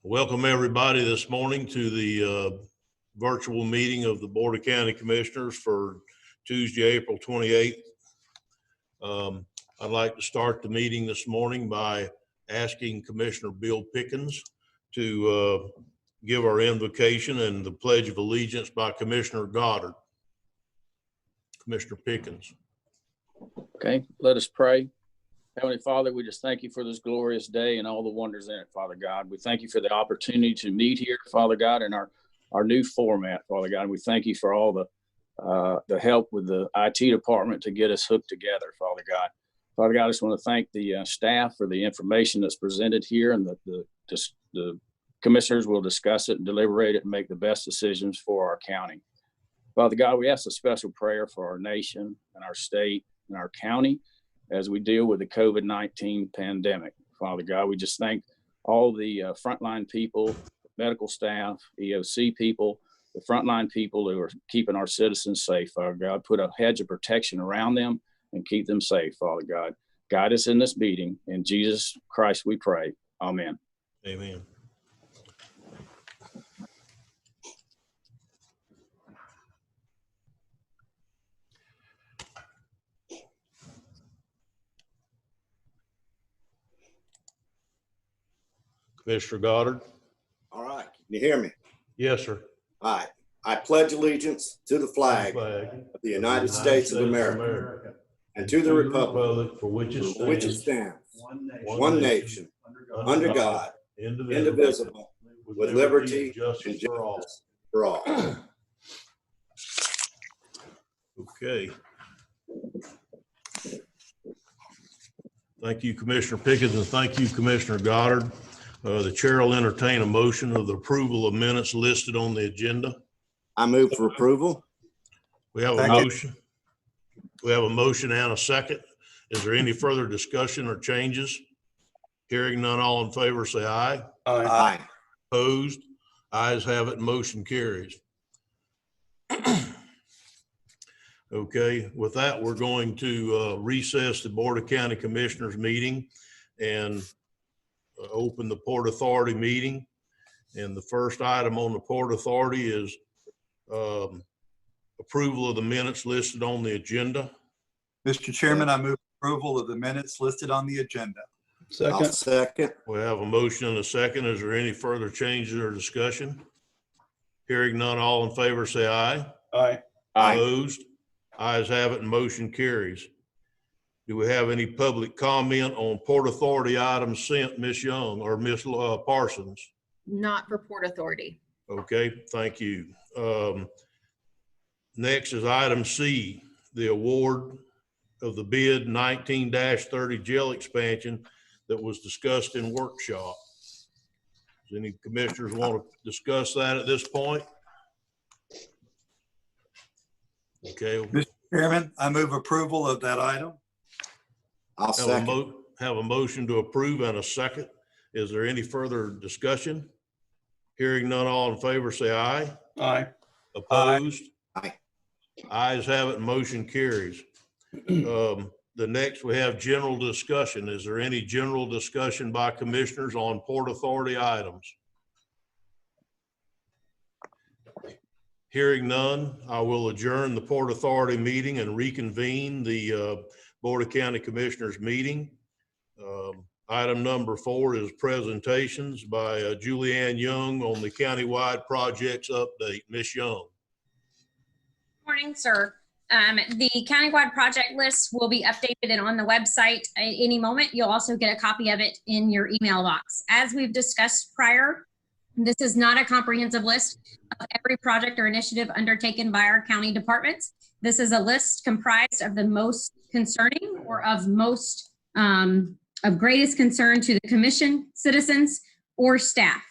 Welcome everybody this morning to the virtual meeting of the Board of County Commissioners for Tuesday, April 28th. I'd like to start the meeting this morning by asking Commissioner Bill Pickens to give our invocation and the Pledge of Allegiance by Commissioner Goddard. Commissioner Pickens. Okay, let us pray. Heavenly Father, we just thank you for this glorious day and all the wonders in it, Father God. We thank you for the opportunity to meet here, Father God, in our new format, Father God. And we thank you for all the help with the IT department to get us hooked together, Father God. Father God, I just want to thank the staff for the information that's presented here, and the commissioners will discuss it and deliberate it and make the best decisions for our county. Father God, we ask a special prayer for our nation and our state and our county as we deal with the COVID-19 pandemic. Father God, we just thank all the frontline people, medical staff, EOC people, the frontline people who are keeping our citizens safe, Father God. Put a hedge of protection around them and keep them safe, Father God. Guide us in this meeting. In Jesus Christ we pray. Amen. Amen. Commissioner Goddard. All right, can you hear me? Yes, sir. All right. I pledge allegiance to the flag of the United States of America and to the republic for which it stands, one nation, under God, indivisible, with liberty and justice for all. Okay. Thank you, Commissioner Pickens, and thank you, Commissioner Goddard. The chair will entertain a motion of the approval of minutes listed on the agenda. I move for approval. We have a motion. We have a motion and a second. Is there any further discussion or changes? Hearing none, all in favor say aye. Aye. Opposed? Ayes have it, motion carries. Okay, with that, we're going to recess the Board of County Commissioners meeting and open the Port Authority meeting. And the first item on the Port Authority is approval of the minutes listed on the agenda. Mr. Chairman, I move approval of the minutes listed on the agenda. I'll second. We have a motion and a second. Is there any further changes or discussion? Hearing none, all in favor say aye. Aye. Opposed? Ayes have it and motion carries. Do we have any public comment on Port Authority items sent, Ms. Young or Ms. Parsons? Not for Port Authority. Okay, thank you. Next is item C, the award of the bid 19-30 jail expansion that was discussed in workshop. Does any commissioners want to discuss that at this point? Okay. Mr. Chairman, I move approval of that item. I'll second. Have a motion to approve and a second. Is there any further discussion? Hearing none, all in favor say aye. Aye. Opposed? Aye. Ayes have it, motion carries. The next we have general discussion. Is there any general discussion by commissioners on Port Authority items? Hearing none, I will adjourn the Port Authority meeting and reconvene the Board of County Commissioners meeting. Item number 4 is presentations by Julianne Young on the countywide projects update. Ms. Young. Morning, sir. The countywide project list will be updated and on the website at any moment. You'll also get a copy of it in your email box. As we've discussed prior, this is not a comprehensive list of every project or initiative undertaken by our county departments. This is a list comprised of the most concerning or of most of greatest concern to the commission, citizens, or staff.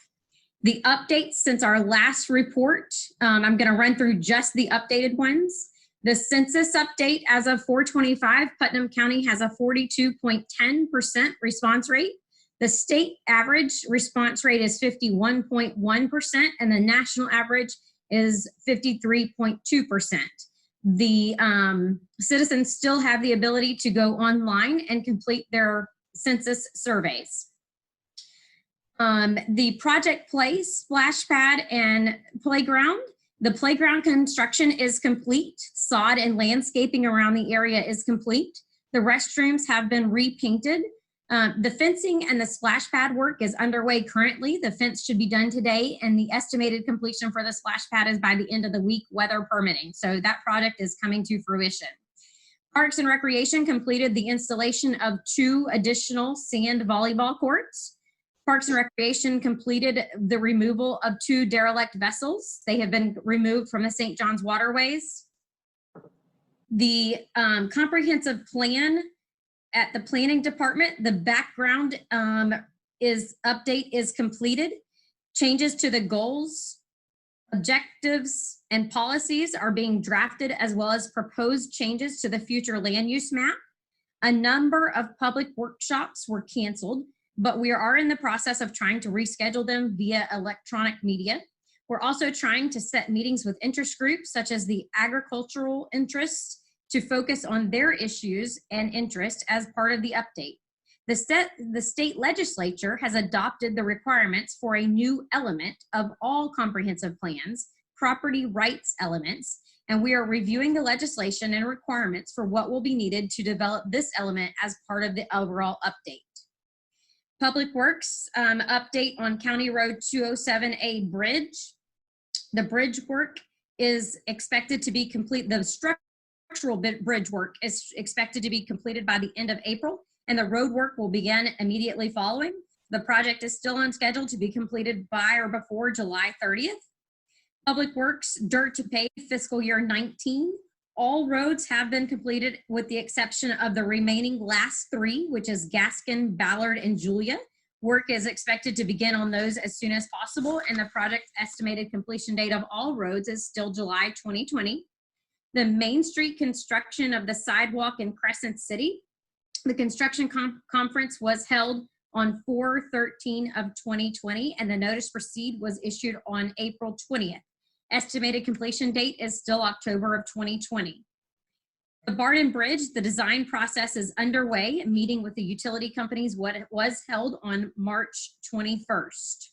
The updates since our last report, I'm going to run through just the updated ones. The census update as of 4/25, Putnam County has a 42.10% response rate. The state average response rate is 51.1%, and the national average is 53.2%. The citizens still have the ability to go online and complete their census surveys. The project place, splash pad, and playground. The playground construction is complete. Sod and landscaping around the area is complete. The restrooms have been repainted. The fencing and the splash pad work is underway currently. The fence should be done today, and the estimated completion for the splash pad is by the end of the week, weather permitting. So that project is coming to fruition. Parks and Recreation completed the installation of 2 additional sand volleyball courts. Parks and Recreation completed the removal of 2 derelict vessels. They have been removed from the St. John's waterways. The comprehensive plan at the planning department, the background update is completed. Changes to the goals, objectives, and policies are being drafted, as well as proposed changes to the future land use map. A number of public workshops were canceled, but we are in the process of trying to reschedule them via electronic media. We're also trying to set meetings with interest groups, such as the agricultural interests, to focus on their issues and interests as part of the update. The state legislature has adopted the requirements for a new element of all comprehensive plans, property rights elements, and we are reviewing the legislation and requirements for what will be needed to develop this element as part of the overall update. Public Works update on County Road 207A bridge. The bridge work is expected to be complete. The structural bridge work is expected to be completed by the end of April, and the road work will begin immediately following. The project is still on schedule to be completed by or before July 30th. Public Works dirt to pave fiscal year 19. All roads have been completed with the exception of the remaining last 3, which is Gaskin, Ballard, and Julia. Work is expected to begin on those as soon as possible, and the project estimated completion date of all roads is still July 2020. The Main Street construction of the sidewalk in Crescent City. The construction conference was held on 4/13 of 2020, and the notice to proceed was issued on April 20th. Estimated completion date is still October of 2020. The Barton Bridge, the design process is underway. A meeting with the utility companies was held on March 21st.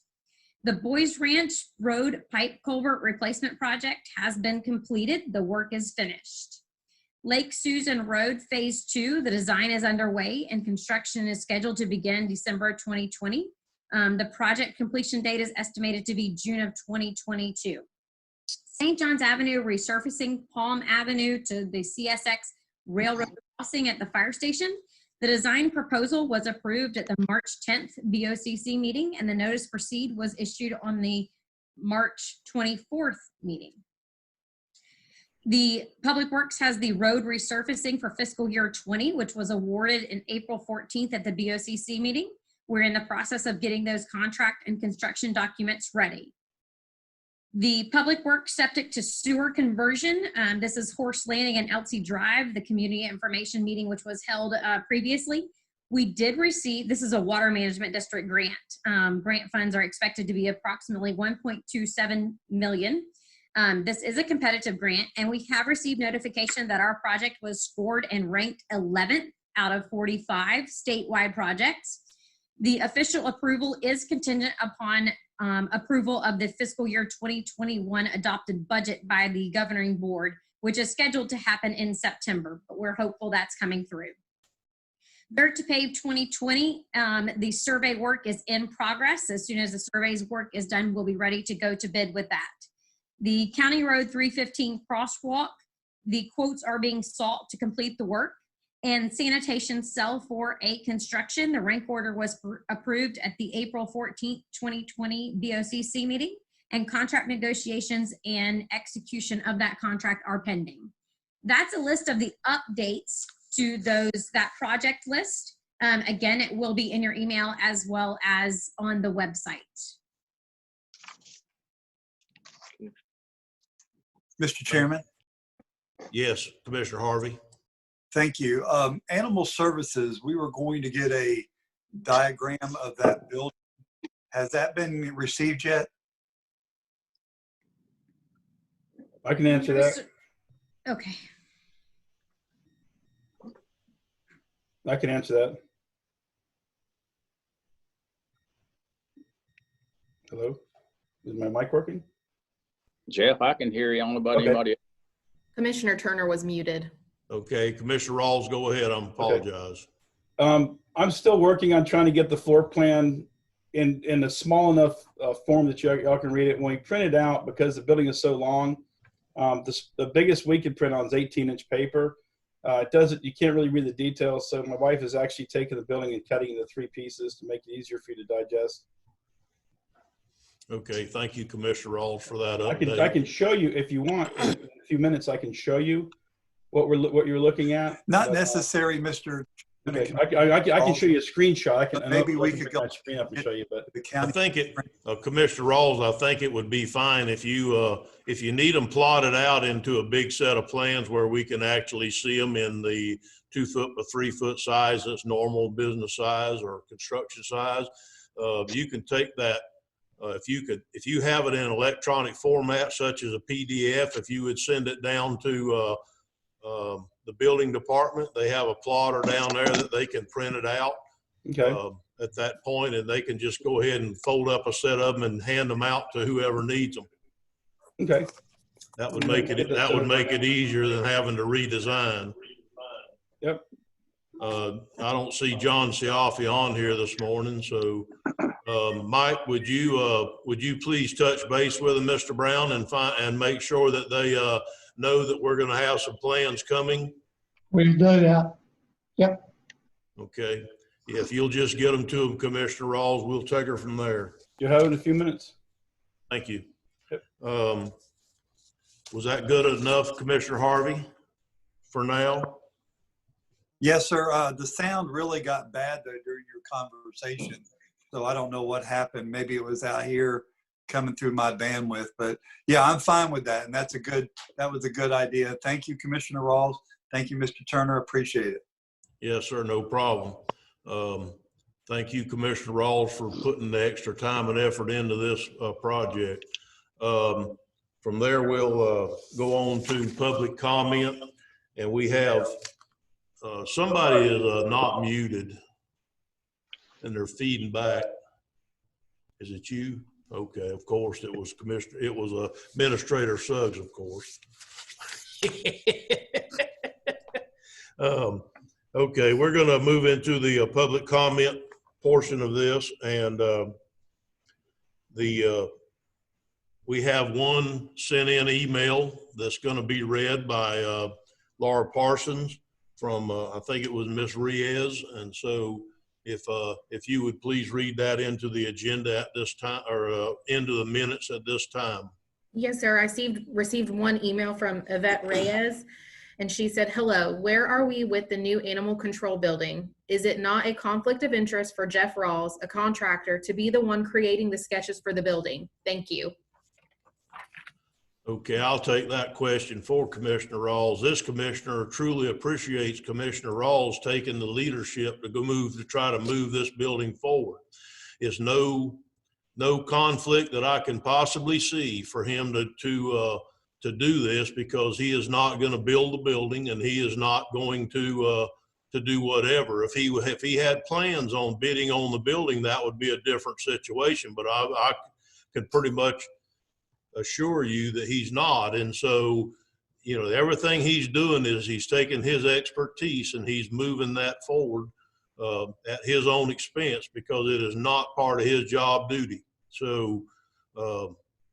The Boys Ranch Road Pipe Culvert Replacement Project has been completed. The work is finished. Lake Susan Road Phase 2, the design is underway and construction is scheduled to begin December 2020. The project completion date is estimated to be June of 2022. St. John's Avenue resurfacing Palm Avenue to the CSX Railroad crossing at the fire station. The design proposal was approved at the March 10th BOCC meeting, and the notice to proceed was issued on the March 24th meeting. The Public Works has the road resurfacing for fiscal year 20, which was awarded in April 14th at the BOCC meeting. We're in the process of getting those contract and construction documents ready. The Public Works septic to sewer conversion. This is Horse Landing and Elsie Drive, the community information meeting, which was held previously. We did receive, this is a water management district grant. Grant funds are expected to be approximately $1.27 million. This is a competitive grant, and we have received notification that our project was scored and ranked 11th out of 45 statewide projects. The official approval is contingent upon approval of the fiscal year 2021 adopted budget by the governing board, which is scheduled to happen in September, but we're hopeful that's coming through. Dirt to Pave 2020, the survey work is in progress. As soon as the survey's work is done, we'll be ready to go to bid with that. The County Road 315 crosswalk, the quotes are being sought to complete the work. And sanitation cell 4A construction, the rank order was approved at the April 14th, 2020 BOCC meeting, and contract negotiations and execution of that contract are pending. That's a list of the updates to that project list. Again, it will be in your email as well as on the website. Mr. Chairman, Yes, Commissioner Harvey. thank you. Animal Services, we were going to get a diagram of that building. Has that been received yet? I can answer that. Okay. I can answer that. Hello? Is my mic working? Jeff, I can hear you. I don't know about Okay. anybody. Commissioner Turner was muted. Okay, Commissioner Rawls, go ahead. I apologize. I'm still working on trying to get the floor plan in a small enough form that y'all can read it. When we print it out, because the building is so long, the biggest we could print on is 18-inch paper. You can't really read the details. So my wife has actually taken the building and cutting it into 3 pieces to make it easier for you to digest. Okay, thank you, Commissioner Rawls, for that I update. can show you if you want. In a few minutes, I can show you what you're looking at. Not necessary, Mr. Okay. I can show you a screenshot. Maybe we could go my screen up and show you, but the I county. think Commissioner Rawls, I think it would be fine if you need them plotted out into a big set of plans where we can actually see them in the 2 foot by 3 foot size, that's normal business size or construction size. You can take that. If you have it in an electronic format, such as a PDF, if you would send it down to the building department, they have a plotter down there that they can print it out okay. at that point, and they can just go ahead and fold up a set of them and hand them out to whoever needs them. Okay. That would make it easier than having to redesign. Yep. I don't see John Siafi on here this morning, so Mike, would you please touch base with them, Mr. Brown, and make sure that they know that we're going to have some plans coming? We'll do that. Yep. Okay. If you'll just get them to them, Commissioner Rawls, we'll take her from there. You'll have it in a few minutes. Thank you. Yep. Was that good enough, Commissioner Harvey, for now? Yes, sir. The sound really got bad though during your conversation. So I don't know what happened. Maybe it was out here coming through my bandwidth, but yeah, I'm fine with that. And that was a good idea. Thank you, Commissioner Rawls. Thank you, Mr. Turner. Appreciate it. Yes, sir. No problem. Thank you, Commissioner Rawls, for putting the extra time and effort into this project. From there, we'll go on to public comment, and we have somebody is not muted, and they're feeding back. Is it you? Okay, of course it was Administrator Suggs, of course. Okay, we're going to move into the public comment portion of this, and we have one sent in email that's going to be read by Laura Parsons from I think it was Miss Riez, and so if you would please read that into the agenda at this time, or into the minutes at this time. Yes, sir. I received one email from Yvette Reyes, and she said, "Hello, where are we with the new animal control building? Is it not a conflict of interest for Jeff Rawls, a contractor, to be the one creating the sketches for the building? Thank you." Okay, I'll take that question for Commissioner Rawls. This commissioner truly appreciates Commissioner Rawls taking the leadership to try to move this building forward. It's no conflict that I can possibly see for him to do this, because he is not going to build the building, and he is not going to do whatever. If he had plans on bidding on the building, that would be a different situation. But I can pretty much assure you that he's not. And so, everything he's doing is he's taking his expertise and he's moving that forward at his own expense, because it is not part of his job duty. So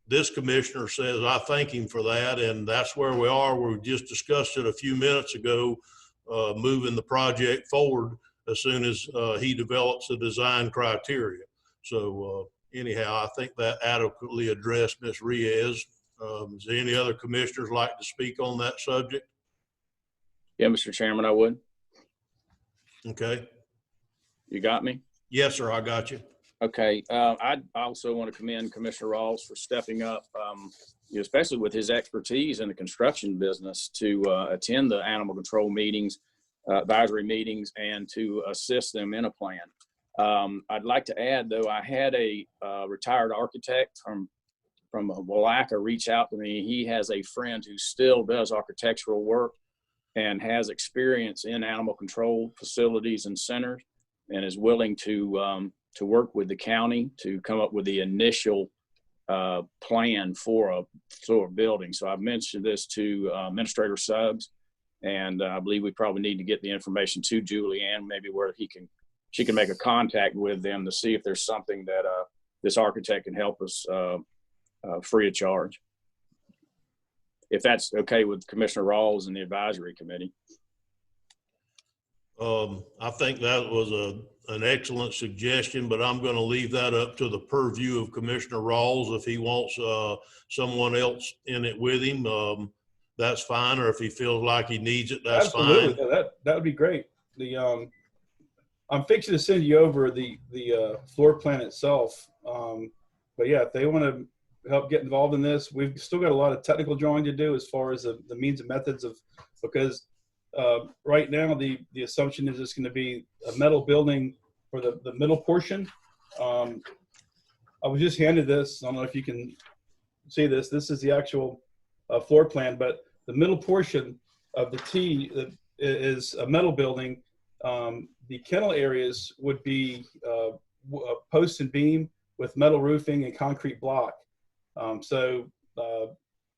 this commissioner says, I thank him for that. And that's where we are. We just discussed it a few minutes ago, moving the project forward as soon as he develops the design criteria. So anyhow, I think that adequately addressed Ms. Riez. Is there any other commissioners like to speak on that subject? Yeah, Mr. Chairman, I would. Okay. You got me? Yes, sir. I got you. Okay. I also want to commend Commissioner Rawls for stepping up, especially with his expertise in the construction business, to attend the animal control meetings, advisory meetings, and to assist them in a plan. I'd like to add, though, I had a retired architect from Willaca reach out to me. He has a friend who still does architectural work and has experience in animal control facilities and centers, and is willing to work with the county to come up with the initial plan for a sort of building. So I've mentioned this to Administrator Suggs, and I believe we probably need to get the information to Julianne, maybe where she can make a contact with them to see if there's something that this architect can help us free of charge. If that's okay with Commissioner Rawls and the advisory committee. I think that was an excellent suggestion, but I'm going to leave that up to the purview of Commissioner Rawls. If he wants someone else in it with him, that's fine. Or if he feels like he needs it, that's Absolutely. fine. That would be great. I'm fixing to send you over the floor plan itself. But yeah, if they want to help get involved in this, we've still got a lot of technical drawing to do as far as the means and methods because right now the assumption is it's going to be a metal building for the middle portion. I was just handed this. I don't know if you can see this. This is the actual floor plan, but the middle portion of the T is a metal building. The kennel areas would be post and beam with metal roofing and concrete block. So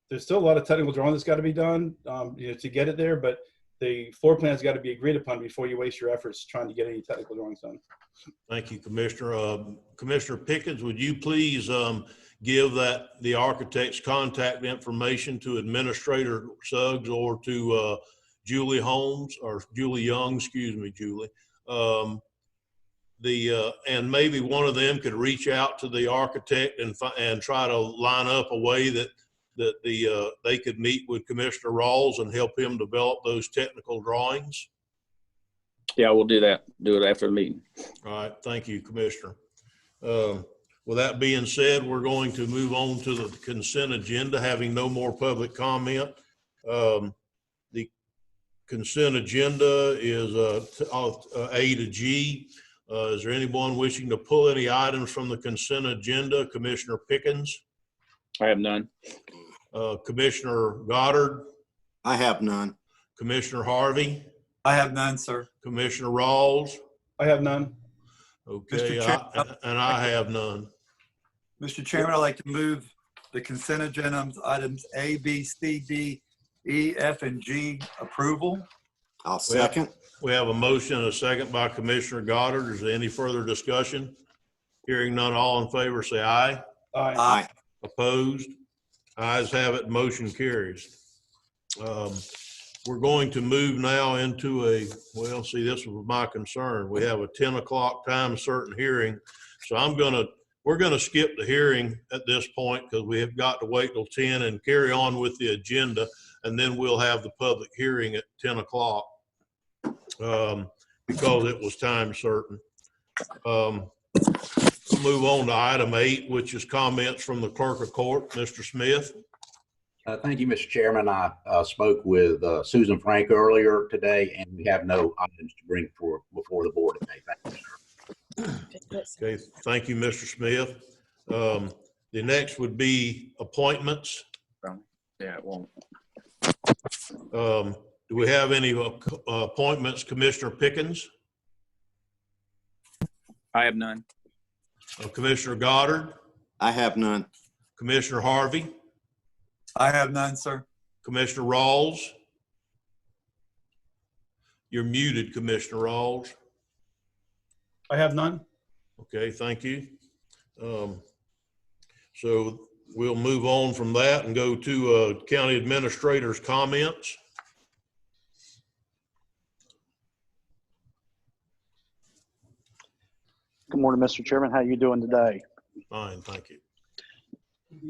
there's still a lot of technical drawing that's got to be done to get it there, but the floor plan has got to be agreed upon before you waste your efforts trying to get any technical drawings done. Thank you, Commissioner. Commissioner Pickens, would you please give the architect's contact information to Administrator Suggs or to Julie Holmes or Julie Young, excuse me, Julie. And maybe one of them could reach out to the architect and try to line up a way that they could meet with Commissioner Rawls and help him develop those technical drawings. Yeah, we'll do that. Do it after the meeting. All right. Thank you, Commissioner. With that being said, we're going to move on to the consent agenda, having no more public comment. The consent agenda is A to G. Is there anyone wishing to pull any items from the consent agenda? Commissioner Pickens? I have none. Commissioner Goddard? I have none. Commissioner Harvey? I have none, sir. Commissioner Rawls? I have none. Okay, Mr. Chairman, I have none. Mr. Chairman, I'd like to move the consent agenda items A, B, C, D, E, F, and G approval. I'll second. We have a motion and a second by Commissioner Goddard. Is there any further discussion? Hearing none, all in favor say aye. Aye. Aye. Opposed? Ayes have it, motion carries. We're going to move now into this was my concern. We have a 10 o'clock time certain hearing. So we're gonna skip the hearing at this point because we have got to wait till 10 and carry on with the agenda. And then we'll have the public hearing at 10 o'clock because it was time certain. We'll move on to item 8, which is comments from the clerk of court, Mr. Smith. Thank you, Mr. Chairman. I spoke with Susan Frank earlier today, and we have no items to bring before the board today. Thank you, sir. Okay, thank you, Mr. Smith. The next would be appointments. Yeah, it won't. Do we have any appointments, Commissioner Pickens? I have none. Commissioner Goddard? I have none. Commissioner Harvey? I have none, sir. Commissioner Rawls? You're muted, Commissioner Rawls. I have none. Okay, thank you. So we'll move on from that and go to county administrator's comments. Good morning, Mr. Chairman. How are you doing today? Fine, thank you.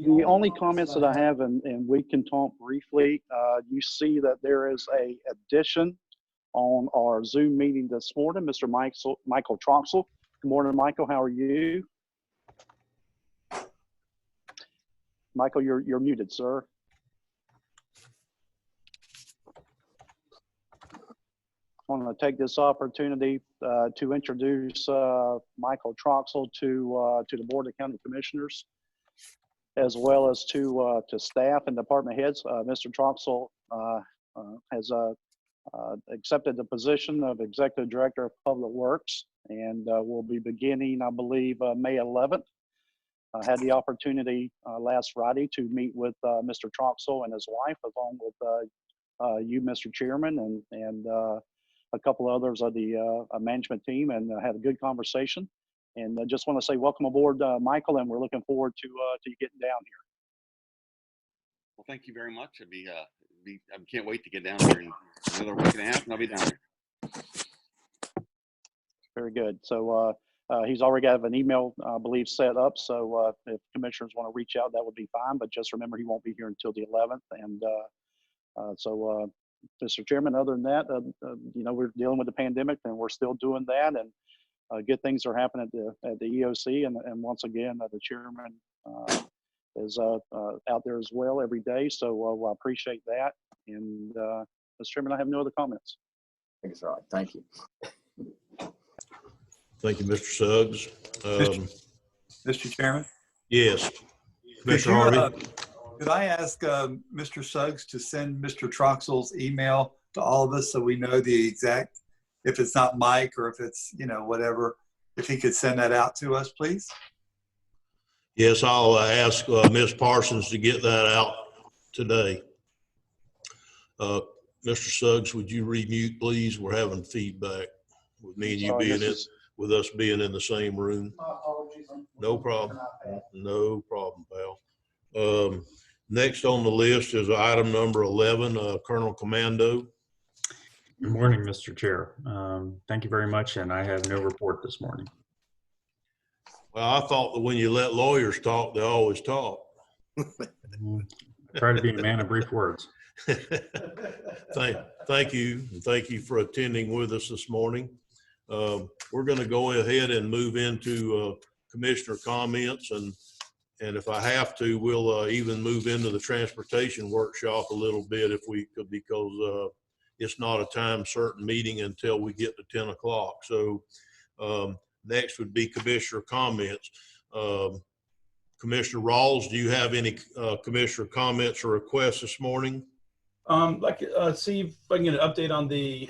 The only comments that I have, and we can talk briefly, you see that there is a addition on our Zoom meeting this morning, Mr. Michael Troxel. Good morning, Michael. How are you? Michael, you're muted, sir. I want to take this opportunity to introduce Michael Troxel to the Board of County Commissioners, as well as to staff and department heads. Mr. Troxel has accepted the position of Executive Director of Public Works and we'll be beginning, I believe, May 11th. I had the opportunity last Friday to meet with Mr. Troxel and his wife, along with you, Mr. Chairman, and a couple of others of the management team, and had a good conversation. And I just want to say welcome aboard, Michael, and we're looking forward to you getting down here. Well, thank you very much. I can't wait to get down there in another week and a half, and I'll be down there. Very good. So he's already got an email, I believe, set up. So if commissioners want to reach out, that would be fine. But just remember, he won't be here until the 11th. And Mr. Chairman, other than that, we're dealing with the pandemic, and we're still doing that. And good things are happening at the EOC. And once again, the chairman is out there as well every day. So I appreciate that. And Mr. Chairman, I have no other comments. I think it's all right. Thank you. Thank you, Mr. Suggs. Mr. Chairman? Yes. Could Commissioner Harvey? Could I ask Mr. Suggs to send Mr. Troxel's email to all of us so we know the exact, if it's not Mike or if it's, whatever, if he could send that out to us, please? Yes, I'll ask Ms. Parsons to get that out today. Mr. Suggs, would you remute, please? We're having feedback with me and you being in, with us being in the same room. No problem. No problem, pal. Next on the list is item number 11, Colonel Commando. Good morning, Mr. Chair. Thank you very much, and I have no report this morning. Well, I thought that when you let lawyers talk, they always talk. I try to be a man of brief words. Thank you. And thank you for attending with us this morning. We're going to go ahead and move into commissioner comments. And if I have to, we'll even move into the transportation workshop a little bit if we could, because it's not a time certain meeting until we get to 10 o'clock. So next would be commissioner comments. Commissioner Rawls, do you have any commissioner comments or requests this morning? See if I can get an update on the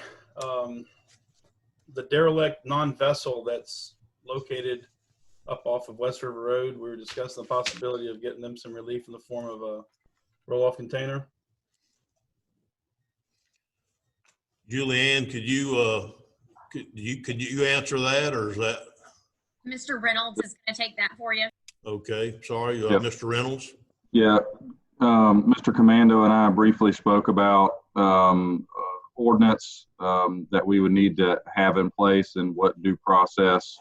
derelict non-vessel that's located up off of West River Road. We were discussing the possibility of getting them some relief in the form of a roll-off container. Julianne, could you answer that, or is that? Mr. Reynolds is going to take that for you. Okay, sorry, Yep. Mr. Reynolds. Yeah, Mr. Commando and I briefly spoke about ordinance that we would need to have in place and what due process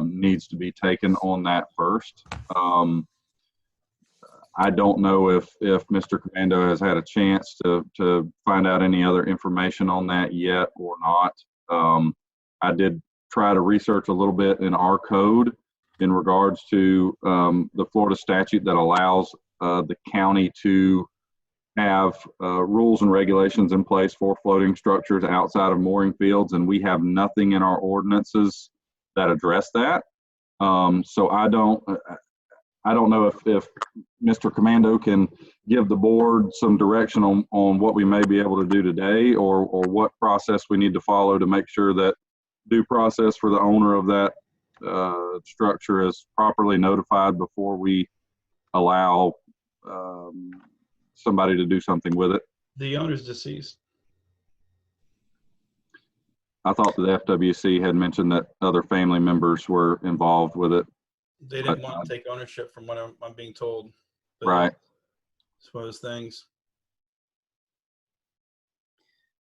needs to be taken on that first. I don't know if Mr. Commando has had a chance to find out any other information on that yet or not. I did try to research a little bit in our code in regards to the Florida statute that allows the county to have rules and regulations in place for floating structures outside of mooring fields, and we have nothing in our ordinances that address that. So I don't know if Mr. Commando can give the board some direction on what we may be able to do today, or what process we need to follow to make sure that due process for the owner of that structure is properly notified before we allow somebody to do something with it. The owner's deceased. I thought that the FWC had mentioned that other family members were involved with it. They didn't want to take ownership, from what I'm being told. But Right. it's one of those things.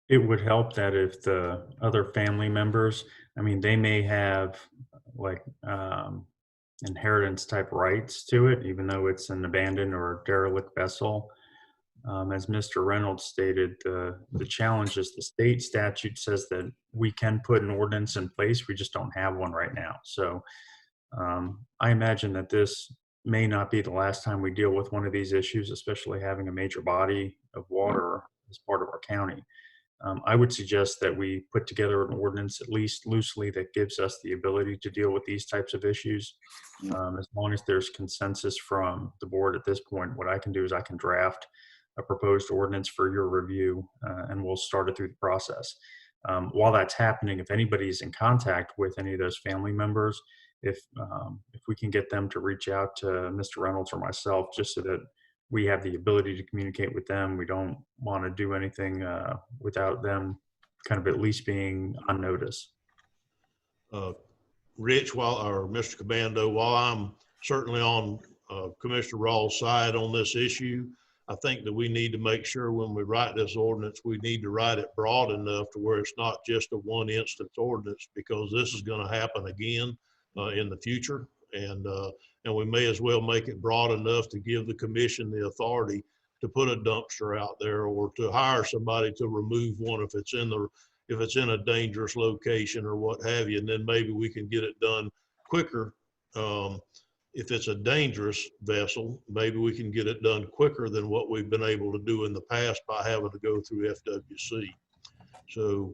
It would help that if the other family members, I mean, they may have like inheritance type rights to it, even though it's an abandoned or derelict vessel. As Mr. Reynolds stated, the challenge is the state statute says that we can put an ordinance in place. We just don't have one right now. So I imagine that this may not be the last time we deal with one of these issues, especially having a major body of water as part of our county. I would suggest that we put together an ordinance, at least loosely, that gives us the ability to deal with these types of issues. As long as there's consensus from the board at this point, what I can do is I can draft a proposed ordinance for your review, and we'll start it through the process. While that's happening, if anybody's in contact with any of those family members, if we can get them to reach out to Mr. Reynolds or myself, just so that we have the ability to communicate with them. We don't want to do anything without them kind of at least being on notice. Rich, or Mr. Commando, while I'm certainly on Commissioner Rawls' side on this issue, I think that we need to make sure when we write this ordinance, we need to write it broad enough to where it's not just a one instance ordinance, because this is going to happen again in the future. And we may as well make it broad enough to give the commission the authority to put a dumpster out there, or to hire somebody to remove one if it's in a dangerous location or what have you. And then maybe we can get it done quicker. If it's a dangerous vessel, maybe we can get it done quicker than what we've been able to do in the past by having to go through FWC. So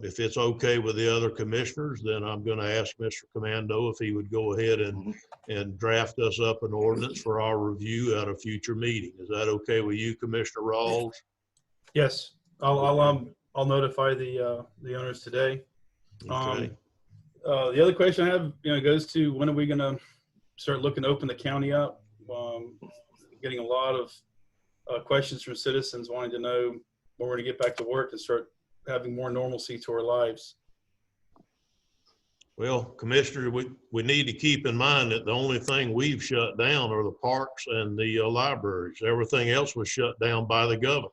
if it's okay with the other commissioners, then I'm going to ask Mr. Commando if he would go ahead and draft us up an ordinance for our review at a future meeting. Is that okay with you, Commissioner Rawls? Yes, I'll notify the owners today. Okay. The other question I have, goes to when are we going to start looking to open the county up? Getting a lot of questions from citizens wanting to know when we're going to get back to work and start having more normalcy to our lives. Well, Commissioner, we need to keep in mind that the only thing we've shut down are the parks and the libraries. Everything else was shut down by the governor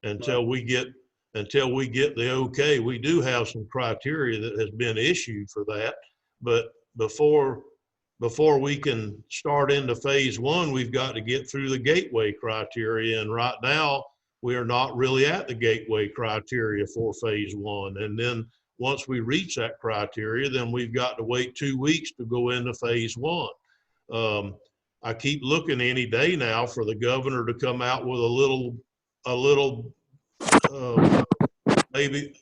until we get the okay. We do have some criteria that has been issued for that, but before we can start into phase one, we've got to get through the gateway criteria. And right now we are not really at the gateway criteria for phase one. And then once we reach that criteria, then we've got to wait 2 weeks to go into phase one. I keep looking any day now for the governor to come out with a little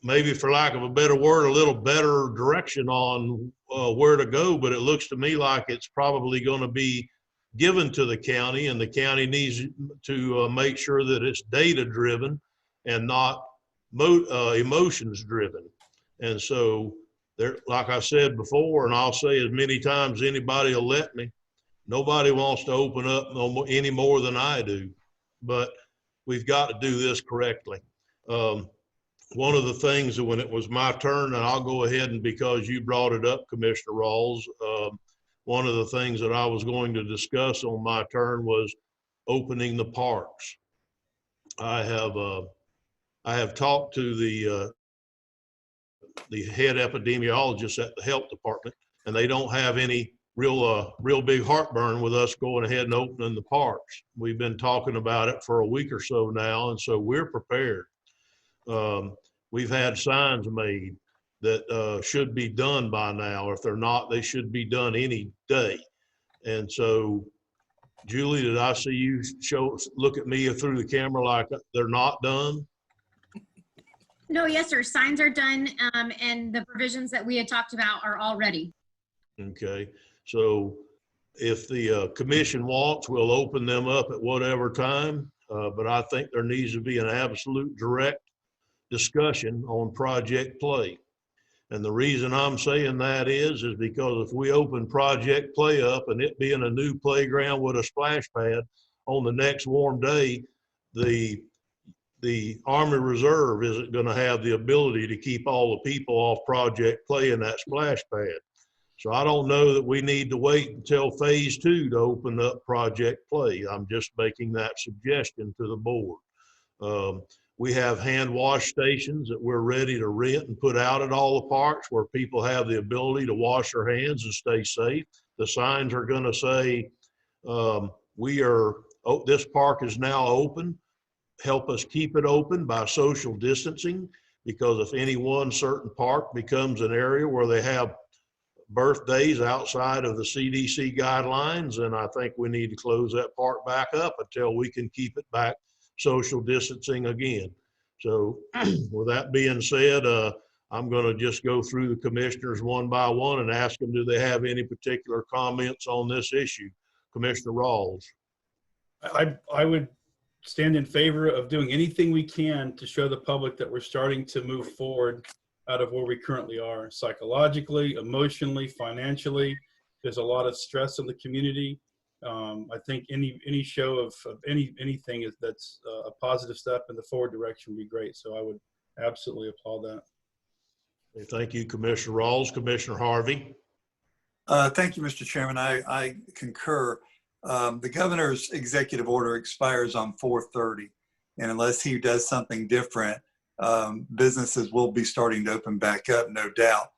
maybe for lack of a better word, a little better direction on where to go. But it looks to me like it's probably going to be given to the county, and the county needs to make sure that it's data driven and not emotions driven. And so there, like I said before, and I'll say as many times as anybody will let me, nobody wants to open up any more than I do, but we've got to do this correctly. One of the things that when it was my turn, and I'll go ahead and because you brought it up, Commissioner Rawls, one of the things that I was going to discuss on my turn was opening the parks. I have talked to the head epidemiologist at the health department, and they don't have any real big heartburn with us going ahead and opening the parks. We've been talking about it for a week or so now, and so we're prepared. We've had signs made that should be done by now. If they're not, they should be done any day. And so, Julie, did I see you look at me through the camera like they're not done? No, yes, sir. Signs are done, and the provisions that we had talked about are all ready. Okay. So if the commission wants, we'll open them up at whatever time. But I think there needs to be an absolute direct discussion on Project Play. And the reason I'm saying that is because if we open Project Play up and it being a new playground with a splash pad on the next warm day, the Army Reserve isn't going to have the ability to keep all the people off Project Play in that splash pad. So I don't know that we need to wait until phase 2 to open up Project Play. I'm just making that suggestion to the board. We have hand wash stations that we're ready to rent and put out at all the parks where people have the ability to wash their hands and stay safe. The signs are going to say, this park is now open. Help us keep it open by social distancing, because if any one certain park becomes an area where they have birthdays outside of the CDC guidelines, then I think we need to close that park back up until we can keep it back social distancing again. So with that being said, I'm going to just go through the commissioners one by one and ask them, do they have any particular comments on this issue? Commissioner Rawls. I would stand in favor of doing anything we can to show the public that we're starting to move forward out of where we currently are, psychologically, emotionally, financially. There's a lot of stress in the community. I think any show of anything that's a positive step in the forward direction would be great. So I would absolutely applaud that. Thank you, Commissioner Rawls. Commissioner Harvey. Thank you, Mr. Chairman. I concur. The governor's executive order expires on 4/30, and unless he does something different, businesses will be starting to open back up, no doubt.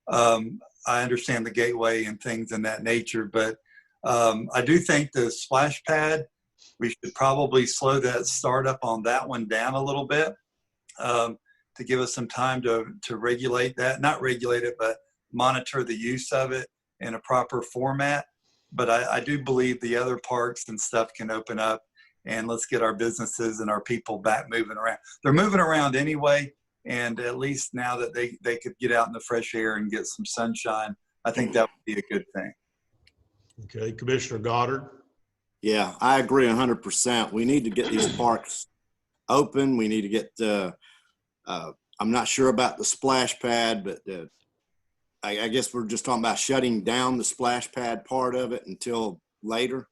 I understand the gateway and things in that nature, but I do think the splash pad, we should probably slow that startup on that one down a little bit to give us some time to regulate that, not regulate it, but monitor the use of it in a proper format. But I do believe the other parks and stuff can open up, and let's get our businesses and our people back moving around. They're moving around anyway, and at least now that they could get out in the fresh air and get some sunshine, I think that would be a good thing. Okay, Commissioner Goddard. Yeah, I agree 100%. We need to get these parks open. We need to get, I'm not sure about the splash pad, but I guess we're just talking about shutting down the splash pad part of it until later.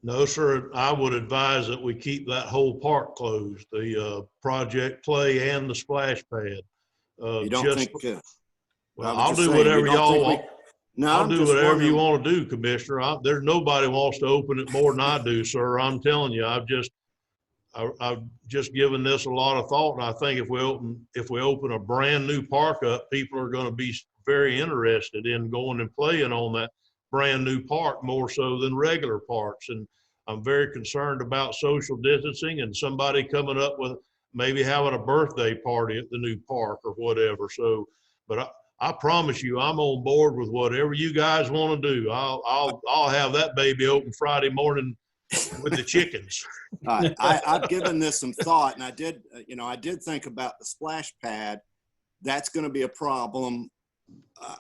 No, sir. I would advise that we keep that whole park closed, the Project Play and the splash pad. You don't think? Well, I'll do whatever y'all want. No, I'll do whatever you want to do, Commissioner. There's nobody wants to open it more than I do, sir. I'm telling you, I've just given this a lot of thought, and I think if we open a brand new park up, people are going to be very interested in going and playing on that brand new park more so than regular parks. And I'm very concerned about social distancing and somebody coming up with maybe having a birthday party at the new park or whatever. So, but I promise you, I'm on board with whatever you guys want to do. I'll have that baby open Friday morning with the chickens. I've given this some thought, and I did think about the splash pad. That's going to be a problem,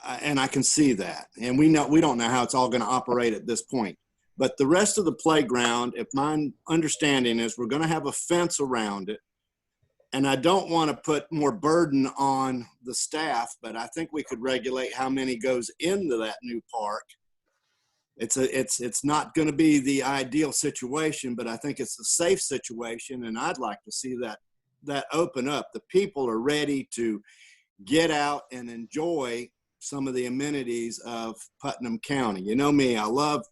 and I can see that. And we don't know how it's all going to operate at this point. But the rest of the playground, if my understanding is, we're going to have a fence around it. And I don't want to put more burden on the staff, but I think we could regulate how many goes into that new park. It's not going to be the ideal situation, but I think it's a safe situation, and I'd like to see that open up. The people are ready to get out and enjoy some of the amenities of Putnam County. You know me, I love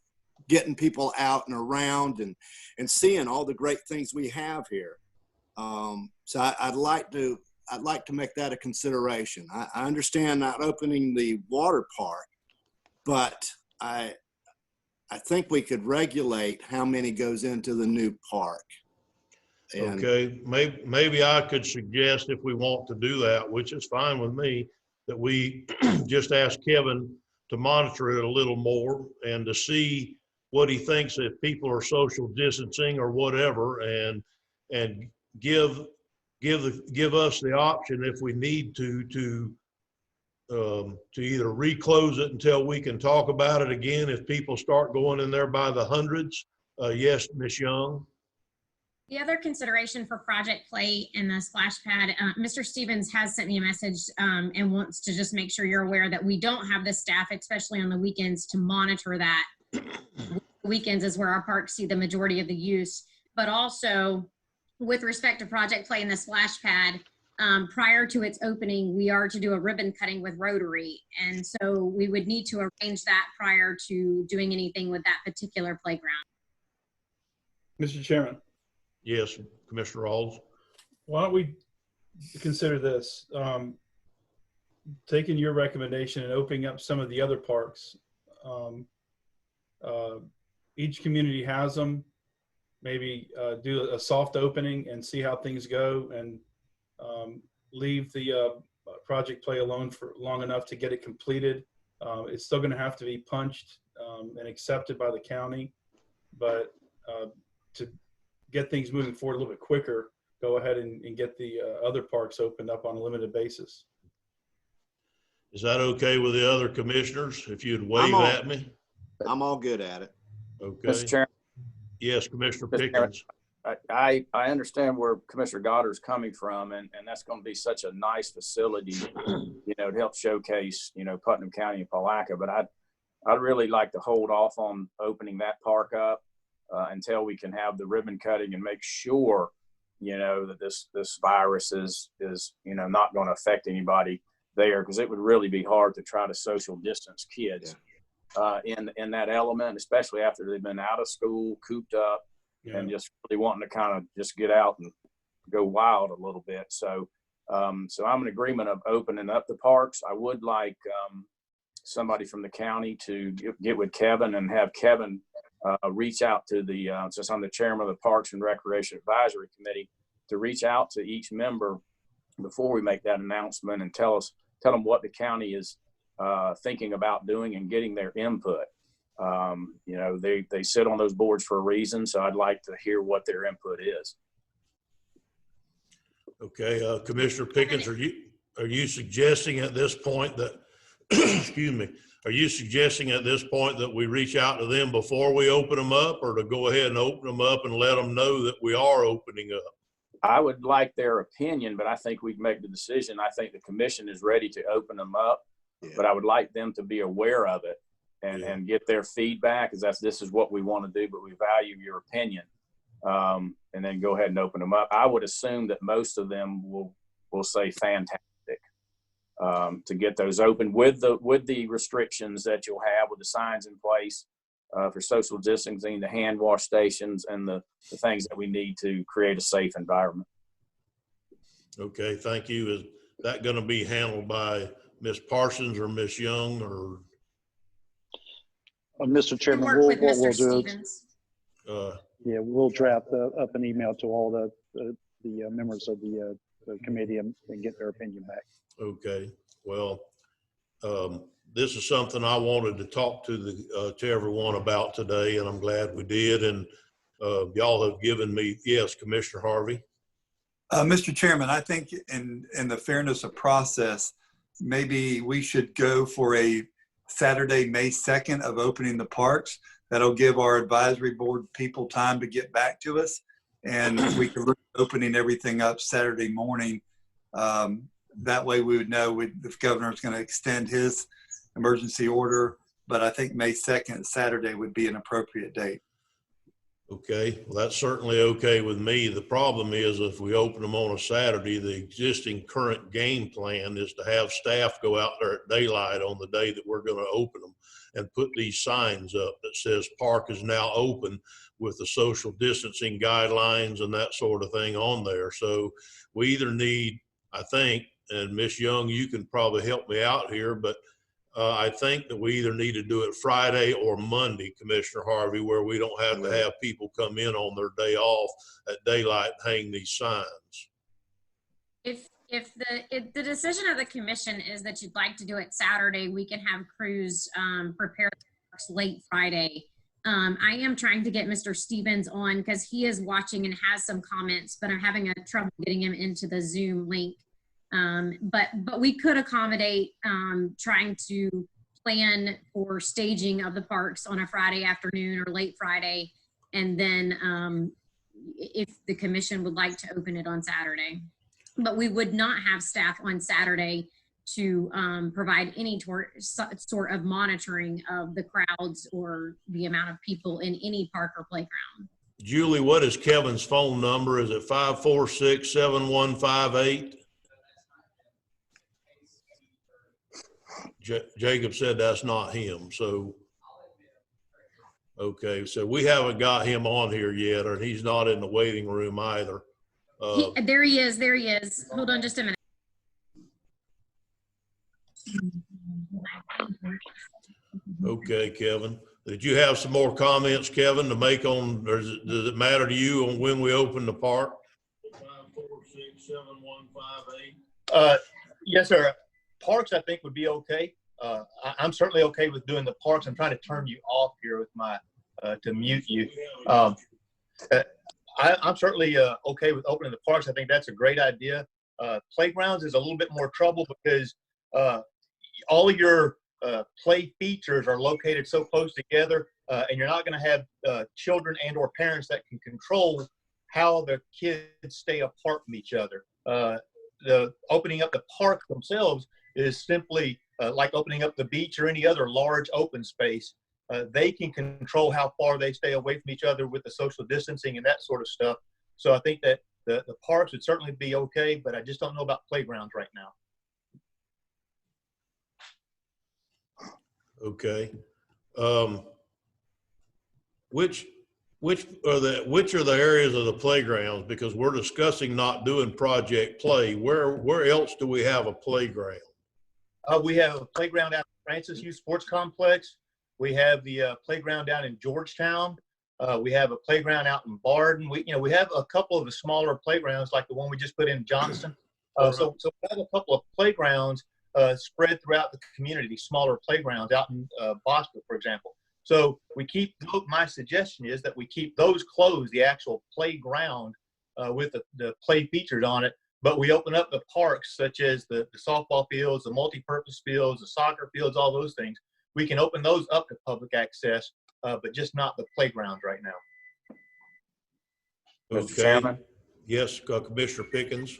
getting people out and around and seeing all the great things we have here. So I'd like to make that a consideration. I understand not opening the water park, but I think we could regulate how many goes into the new park. And okay, maybe I could suggest, if we want to do that, which is fine with me, that we just ask Kevin to monitor it a little more and to see what he thinks if people are social distancing or whatever, and give us the option if we need to either reclose it until we can talk about it again if people start going in there by the hundreds. Yes, Ms. Young. The other consideration for Project Play and the splash pad, Mr. Stevens has sent me a message and wants to just make sure you're aware that we don't have the staff, especially on the weekends, to monitor that. Weekends is where our parks see the majority of the use, but also with respect to Project Play and the splash pad, prior to its opening, we are to do a ribbon cutting with Rotary. And so we would need to arrange that prior to doing anything with that particular playground. Mr. Chairman. Yes, Commissioner Rawls. Why don't we consider this, taking your recommendation and opening up some of the other parks. Each community has them. Maybe do a soft opening and see how things go, and leave the Project Play alone for long enough to get it completed. It's still going to have to be punched and accepted by the county, but to get things moving forward a little bit quicker, go ahead and get the other parks opened up on a limited basis. Is that okay with the other commissioners? If you'd wave at me. I'm all good at it. Okay. Mr. Chairman. Yes, Commissioner Mr. Pickens. I understand where Commissioner Goddard's coming from, and that's going to be such a nice facility, you know, to help showcase, you know, Putnam County and Palaca. But I'd really like to hold off on opening that park up until we can have the ribbon cutting and make sure, you know, that this virus is you know, not going to affect anybody there, because it would really be hard to try to social distance kids in that element, especially after they've been out of school, cooped up, and just really wanting to kind of just get out and go wild a little bit. So so I'm in agreement of opening up the parks. I would like somebody from the county to get with Kevin and have Kevin reach out to the, since I'm the chairman of the Parks and Recreation Advisory Committee, to reach out to each member before we make that announcement and tell them what the county is thinking about doing and getting their input. You know, they sit on those boards for a reason, so I'd like to hear what their input is. Okay, Commissioner Pickens, are you suggesting at this point that, excuse me, are you suggesting at this point that we reach out to them before we open them up, or to go ahead and open them up and let them know that we are opening up? I would like their opinion, but I think we'd make the decision. I think the commission is ready to open them up, but I would like them to be aware of it and get their feedback, because this is what we want to do, but we value your opinion. And then go ahead and open them up. I would assume that most of them will say fantastic to get those open with the restrictions that you'll have, with the signs in place for social distancing, the hand wash stations, and the things that we need to create a safe environment. Okay, thank you. Is that going to be handled by Ms. Parsons or Ms. Young, or? Mr. Chairman, Work with what Mr. we'll do Stevens. yeah, we'll draft up an email to all the members of the committee and get their opinion back. Okay. Well, this is something I wanted to talk to everyone about today, and I'm glad we did. And y'all have given me, yes, Commissioner Harvey. Mr. Chairman, I think in the fairness of process, maybe we should go for a Saturday, May 2nd of opening the parks. That'll give our advisory board people time to get back to us, and we can look at opening everything up Saturday morning. That way we would know if the governor's going to extend his emergency order, but I think May 2nd, Saturday, would be an appropriate date. Okay, well, that's certainly okay with me. The problem is if we open them on a Saturday, the existing current game plan is to have staff go out there at daylight on the day that we're going to open them and put these signs up that says park is now open with the social distancing guidelines and that sort of thing on there. So we either need, I think, and Ms. Young, you can probably help me out here, but I think that we either need to do it Friday or Monday, Commissioner Harvey, where we don't have to have people come in on their day off at daylight and hang these signs. If the decision of the commission is that you'd like to do it Saturday, we can have crews prepare late Friday. I am trying to get Mr. Stevens on because he is watching and has some comments, but I'm having trouble getting him into the Zoom link. But we could accommodate trying to plan for staging of the parks on a Friday afternoon or late Friday, and then if the commission would like to open it on Saturday. But we would not have staff on Saturday to provide any sort of monitoring of the crowds or the amount of people in any park or playground. Julie, what is Kevin's phone number? Is it 546-7158? Jacob said that's not him. So, okay. So we haven't got him on here yet, or he's not in the waiting room either. There he is. There he is. Hold on just a minute. Okay, Kevin. Did you have some more comments, Kevin, to make on, or does it matter to you on when we open the park? 546-7158. Yes, sir. Parks, I think, would be okay. I'm certainly okay with doing the parks. I'm trying to turn you off here with my, to mute you. I'm certainly okay with opening the parks. I think that's a great idea. Playgrounds is a little bit more trouble because all of your play features are located so close together, and you're not going to have children and or parents that can control how the kids stay apart from each other. The opening up the park themselves is simply like opening up the beach or any other large open space. They can control how far they stay away from each other with the social distancing and that sort of stuff. So I think that the parks would certainly be okay, but I just don't know about playgrounds right now. Okay. Which are the areas of the playgrounds? Because we're discussing not doing Project Play. Where else do we have a playground? We have a playground out at Francis Youth Sports Complex. We have the playground down in Georgetown. We have a playground out in Barden. We have a couple of the smaller playgrounds like the one we just put in Johnston. So we have a couple of playgrounds spread throughout the community, smaller playgrounds out in Boston, for example. So my suggestion is that we keep those closed, the actual playground with the play features on it, but we open up the parks such as the softball fields, the multi-purpose fields, the soccer fields, all those things. We can open those up to public access, but just not the playgrounds right now. Mr. Chairman? Yes, Commissioner Pickens.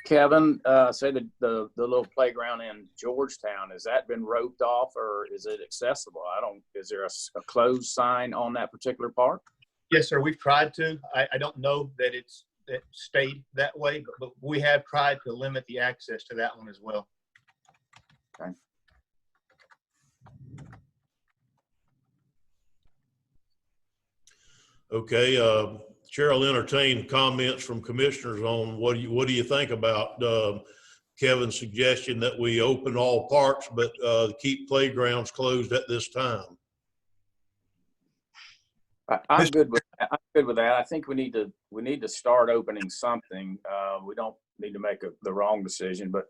Kevin, say the little playground in Georgetown, has that been roped off or is it accessible? Is there a closed sign on that particular park? Yes, sir. We've tried to. I don't know that it stayed that way, but we have tried to limit the access to that one as well. Okay. Okay. Chair will entertain comments from commissioners on what do you think about Kevin's suggestion that we open all parks but keep playgrounds closed at this time? I'm good with that. I think we need to start opening something. We don't need to make the wrong decision, but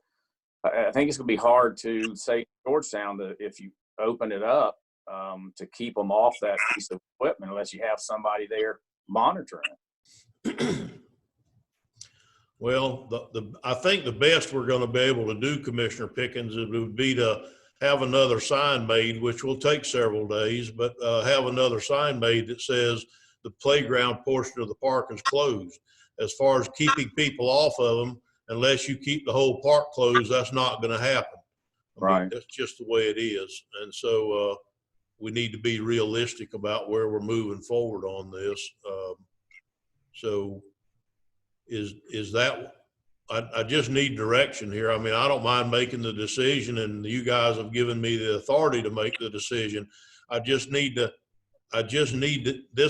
I think it's going to be hard to say Georgetown that if you open it up to keep them off that piece of equipment unless you have somebody there monitoring it. Well, I think the best we're going to be able to do, Commissioner Pickens, it would be to have another sign made, which will take several days, but have another sign made that says the playground portion of the park is closed. As far as keeping people off of them, unless you keep the whole park closed, that's not going to happen. Right. That's just the way it is. And so we need to be realistic about where we're moving forward on this. So is that, I just need direction here. I mean, I don't mind making the decision and you guys have given me the authority to make the decision. This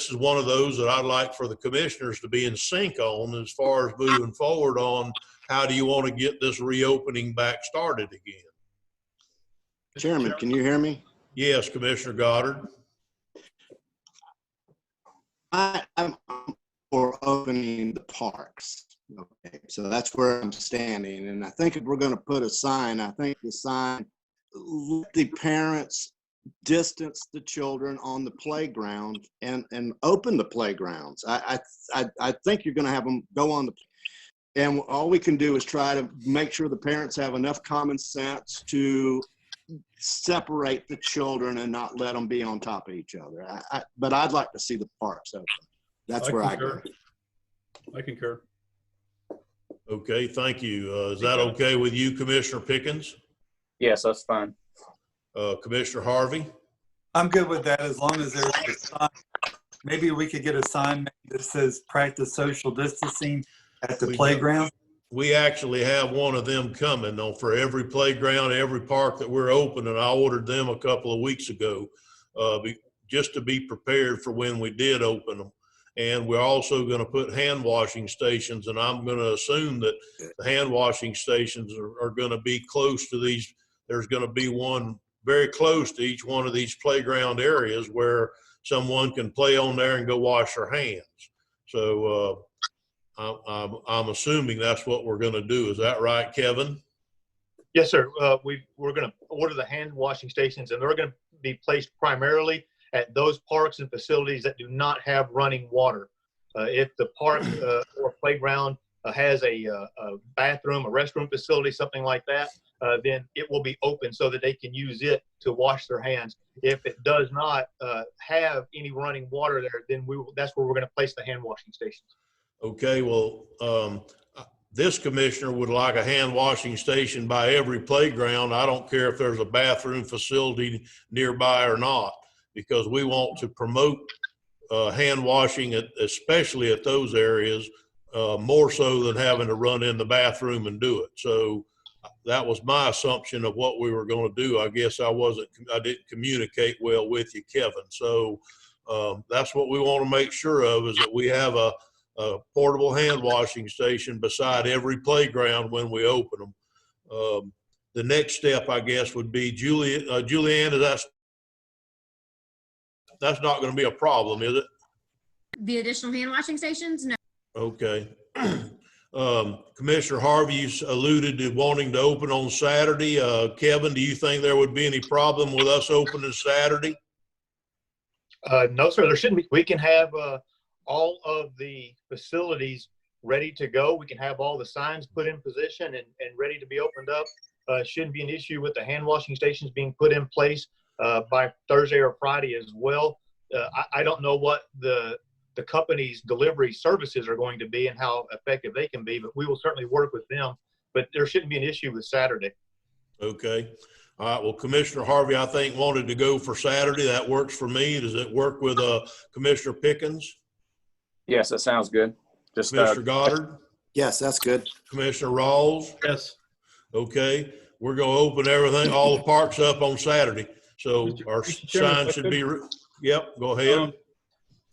is one of those that I'd like for the commissioners to be in sync on as far as moving forward on how do you want to get this reopening back started again. Chairman, can you hear me? Yes, Commissioner Goddard. I'm for opening the parks. Okay, so that's where I'm standing. And I think if we're going to put a sign, I think the sign, let the parents distance the children on the playground and open the playgrounds. I think you're going to have them go on and all we can do is try to make sure the parents have enough common sense to separate the children and not let them be on top of each other. But I'd like to see the parks open. That's where I go. I concur. Okay, thank you. Is that okay with you, Commissioner Pickens? Yes, that's fine. Commissioner Harvey? I'm good with that as long as there's a sign. Maybe we could get a sign that says practice social distancing at the playground. We actually have one of them coming though for every playground, every park that we're opening. I ordered them a couple of weeks ago just to be prepared for when we did open them. And we're also going to put hand washing stations, and I'm going to assume that the hand washing stations are going to be close to these. There's going to be one very close to each one of these playground areas where someone can play on there and go wash their hands. So I'm assuming that's what we're going to do. Is that right, Kevin? Yes, sir. We're going to order the hand washing stations, and they're going to be placed primarily at those parks and facilities that do not have running water. If the park or playground has a bathroom, a restroom facility, something like that, then it will be open so that they can use it to wash their hands. If it does not have any running water there, then that's where we're going to place the hand washing stations. Okay, well, this commissioner would like a hand washing station by every playground. I don't care if there's a bathroom facility nearby or not, because we want to promote hand washing, especially at those areas, more so than having to run in the bathroom and do it. So that was my assumption of what we were going to do. I guess I didn't communicate well with you, Kevin. So that's what we want to make sure of, is that we have a portable hand washing station beside every playground when we open them. The next step, I guess, would be Julianne, that's not going to be a problem, is it? The additional hand washing stations? No. Okay. Commissioner Harvey, you alluded to wanting to open on Saturday. Kevin, do you think there would be any problem with us opening Saturday? No, sir, there shouldn't be. We can have all of the facilities ready to go. We can have all the signs put in position and ready to be opened up. Shouldn't be an issue with the hand washing stations being put in place by Thursday or Friday as well. I don't know what the company's delivery services are going to be and how effective they can be, but we will certainly work with them. But there shouldn't be an issue with Saturday. Okay. All right. Well, Commissioner Harvey, I think, wanted to go for Saturday. That works for me. Does it work with Commissioner Pickens? Yes, that sounds good. Just Commissioner Goddard? Yes, that's good. Commissioner Rawls? Yes. Okay. We're going to open everything, all the parks up on Saturday. So our Mr. Chairman, sign should be, yep, go ahead.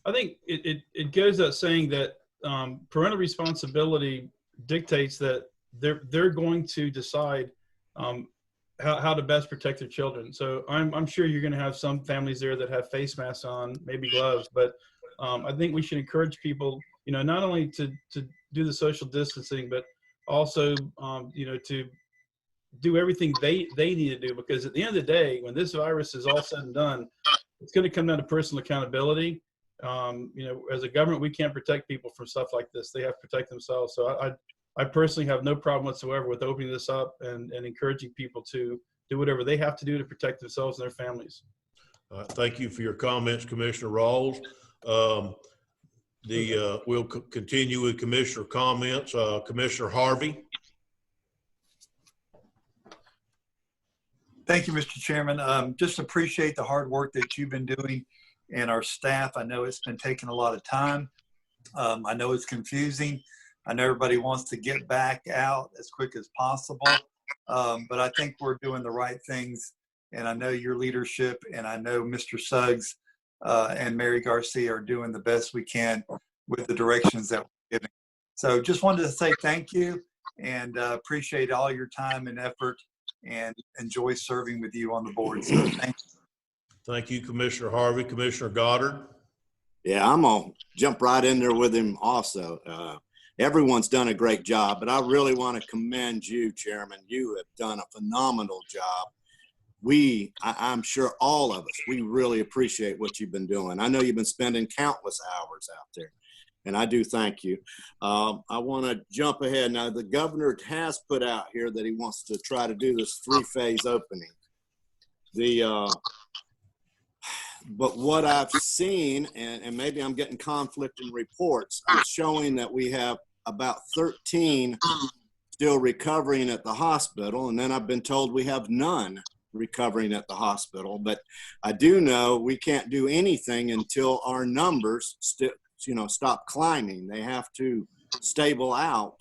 I think it goes without saying that parental responsibility dictates that they're going to decide how to best protect their children. So I'm sure you're going to have some families there that have face masks on, maybe gloves, but I think we should encourage people, not only to do the social distancing, but also, to do everything they need to do, because at the end of the day, when this virus is all said and done, it's going to come down to personal accountability. As a government, we can't protect people from stuff like this. They have to protect themselves. So I personally have no problem whatsoever with opening this up and encouraging people to do whatever they have to do to protect themselves and their families. Thank you for your comments, Commissioner Rawls. We'll continue with Commissioner comments. Commissioner Harvey. Thank you, Mr. Chairman. Just appreciate the hard work that you've been doing and our staff. I know it's been taking a lot of time. I know it's confusing. I know everybody wants to get back out as quick as possible, but I think we're doing the right things. And I know your leadership, and I know Mr. Suggs and Mary Garcia are doing the best we can with the directions that we're giving. So just wanted to say thank you, and appreciate all your time and effort, and enjoy serving with you on the board. So thank you. Thank you, Commissioner Harvey. Commissioner Goddard. Yeah, I'm going to jump right in there with him also. Everyone's done a great job, but I really want to commend you, Chairman. You have done a phenomenal job. I'm sure all of us, we really appreciate what you've been doing. I know you've been spending countless hours out there, and I do thank you. I want to jump ahead. Now, the governor has put out here that he wants to try to do this 3-phase opening. But what I've seen, and maybe I'm getting conflicting reports, is showing that we have about 13 still recovering at the hospital, and then I've been told we have none recovering at the hospital. But I do know we can't do anything until our numbers stop climbing. They have to stable out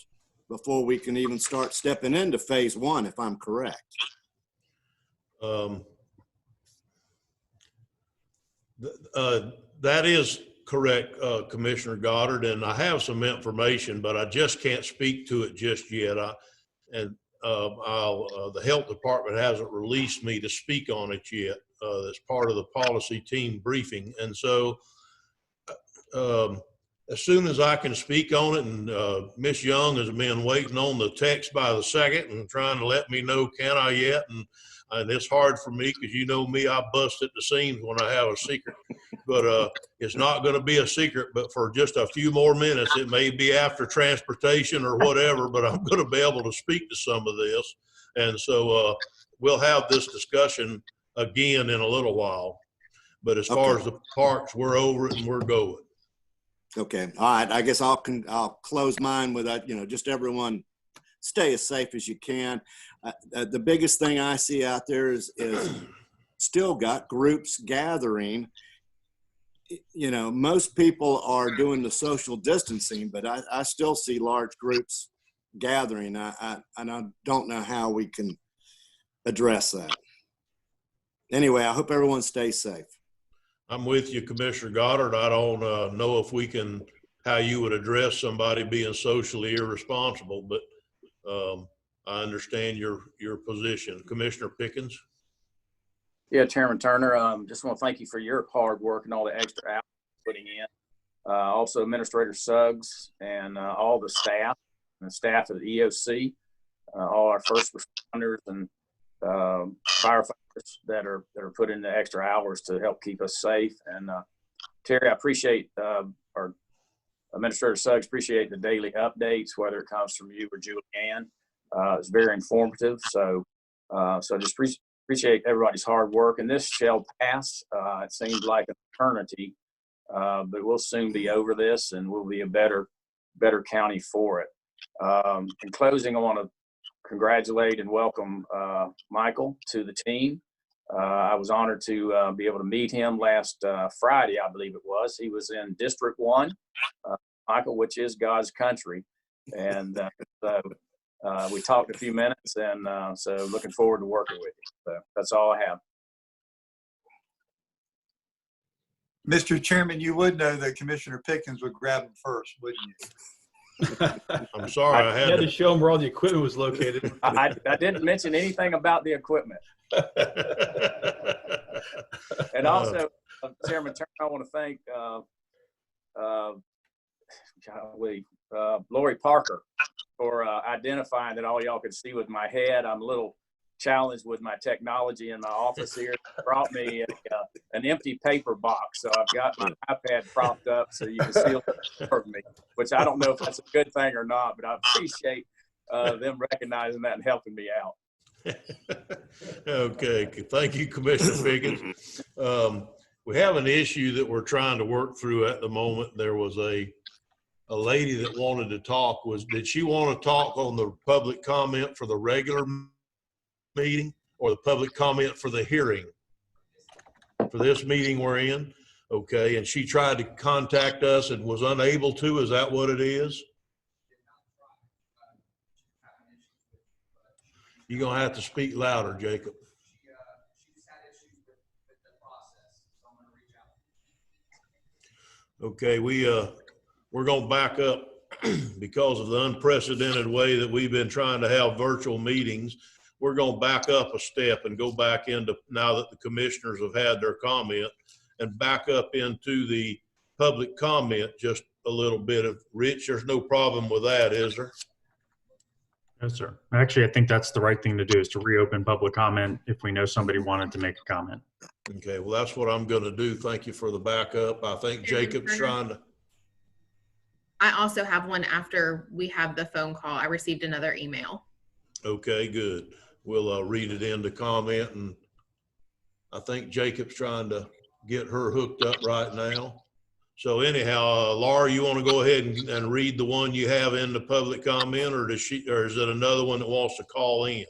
before we can even start stepping into phase 1, if I'm correct. That is correct, Commissioner Goddard, and I have some information, but I just can't speak to it just yet. The health department hasn't released me to speak on it yet. That's part of the policy team briefing, and so as soon as I can speak on it, and Miss Young has been waiting on the text by the second and trying to let me know, can I yet? And it's hard for me because you know me, I bust at the seams when I have a secret. But it's not going to be a secret, but for just a few more minutes, it may be after transportation or whatever, but I'm going to be able to speak to some of this. And so we'll have this discussion again in a little while. But as far as the parks, we're over it and we're going. Okay. All right. I guess I'll close mine with that. Just everyone stay as safe as you can. The biggest thing I see out there is still got groups gathering. Most people are doing the social distancing, but I still see large groups gathering. And I don't know how we can address that. Anyway, I hope everyone stays safe. I'm with you, Commissioner Goddard. I don't know if we can, how you would address somebody being socially irresponsible, but I understand your position. Commissioner Pickens? Yeah, Chairman Turner, just want to thank you for your hard work and all the extra hours you're putting in. Also, Administrator Suggs and all the staff and the staff of the EOC, all our first responders and firefighters that are putting the extra hours to help keep us safe. And Terry, I appreciate, or Administrator Suggs, appreciate the daily updates, whether it comes from you or Julianne. It's very informative. So just appreciate everybody's hard work. And this shall pass. It seems like an eternity, but we'll soon be over this, and we'll be a better county for it. In closing, I want to congratulate and welcome Michael to the team. I was honored to be able to meet him last Friday, I believe it was. He was in District 1, Michael, which is God's country. And so we talked a few minutes, and so looking forward to working with you. So that's all I have. Mr. Chairman, you would know that Commissioner Pickens would grab him first, wouldn't you? I'm sorry, I had to show him where all the equipment was located. I didn't mention anything about the equipment. And also, Chairman Turner, I want to thank Lori Parker for identifying that all y'all could see with my head. I'm a little challenged with my technology in my office here. Brought me an empty paper box, so I've got my iPad propped up so you can see me, which I don't know if that's a good thing or not, but I appreciate them recognizing that and helping me out. Okay, thank you, Commissioner Pickens. We have an issue that we're trying to work through at the moment. There was a lady that wanted to talk. Did she want to talk on the public comment for the regular meeting or the public comment for the hearing for this meeting we're in? Okay, and she tried to contact us and was unable to. Is that what it is? You're gonna have to speak louder, Jacob. Okay, we're gonna back up because of the unprecedented way that we've been trying to have virtual meetings. We're gonna back up a step and go back into, now that the commissioners have had their comment, and back up into the public comment just a little bit. Of Rich, there's no problem with that, is there? No, sir. Actually, I think that's the right thing to do, is to reopen public comment if we know somebody wanted to make a comment. Okay, well, that's what I'm going to do. Thank you for the backup. I think Jacob's trying to. I also have one after we have the phone call. I received another email. Okay, good. We'll read it into comment, and I think Jacob's trying to get her hooked up right now. So anyhow, Laura, you want to go ahead and read the one you have in the public comment, or is it another one that wants to call in?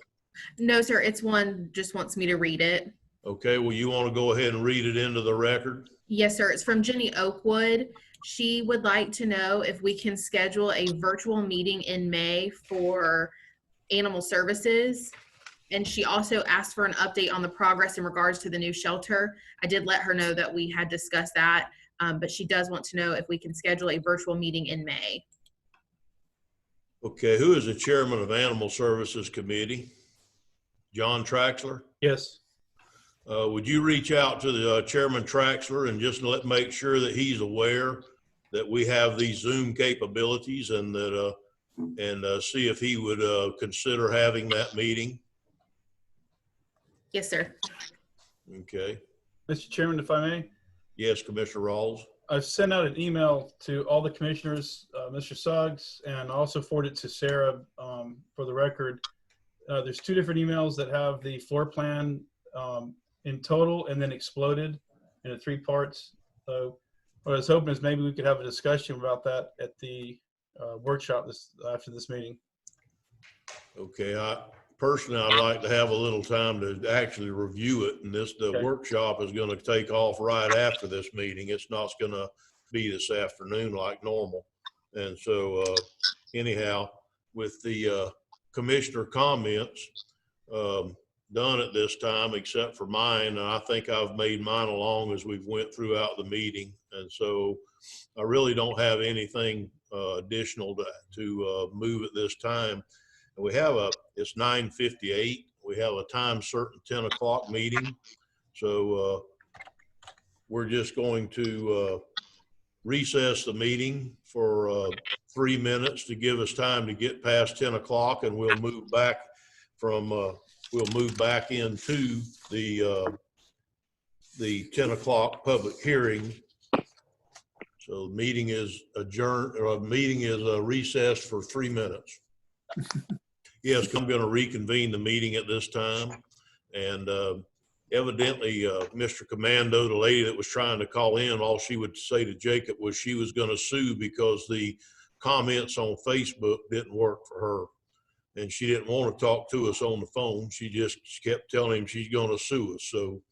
No, sir. It's one just wants me to read it. Okay. Well, you want to go ahead and read it into the record? Yes, sir. It's from Jenny Oakwood. She would like to know if we can schedule a virtual meeting in May for animal services. And she also asked for an update on the progress in regards to the new shelter. I did let her know that we had discussed that. But she does want to know if we can schedule a virtual meeting in May. Okay, who is the chairman of Animal Services Committee? John Traxler? Yes. Would you reach out to the Chairman Traxler and just make sure that he's aware that we have these Zoom capabilities, and that see if he would consider having that meeting? Yes, sir. Okay. Mr. Chairman, if I may. Yes, Commissioner Rawls. I've sent out an email to all the commissioners, Mr. Suggs, and also forwarded to Sarah for the record. There's two different emails that have the floor plan in total and then exploded into 3 parts. So what I was hoping is maybe we could have a discussion about that at the workshop after this meeting. Okay, personally, I'd like to have a little time to actually review it, and the workshop is gonna take off right after this meeting. It's not gonna be this afternoon like normal. And so, anyhow, with the commissioner comments done at this time, except for mine, and I think I've made mine along as we've went throughout the meeting. And so I really don't have anything additional to move at this time. And we have it's 9:58. We have a time certain 10 o'clock meeting. So we're just going to recess the meeting for 3 minutes to give us time to get past 10 o'clock, and we'll move back into the 10 o'clock public hearing. So the meeting is adjourned, or meeting is recessed for 3 minutes. Yes, I'm going to reconvene the meeting at this time. And evidently, Mr. Commando, the lady that was trying to call in, all she would say to Jacob was she was going to sue because the comments on Facebook didn't work for her. And she didn't want to talk to us on the phone. She just kept telling him she's going to sue us. So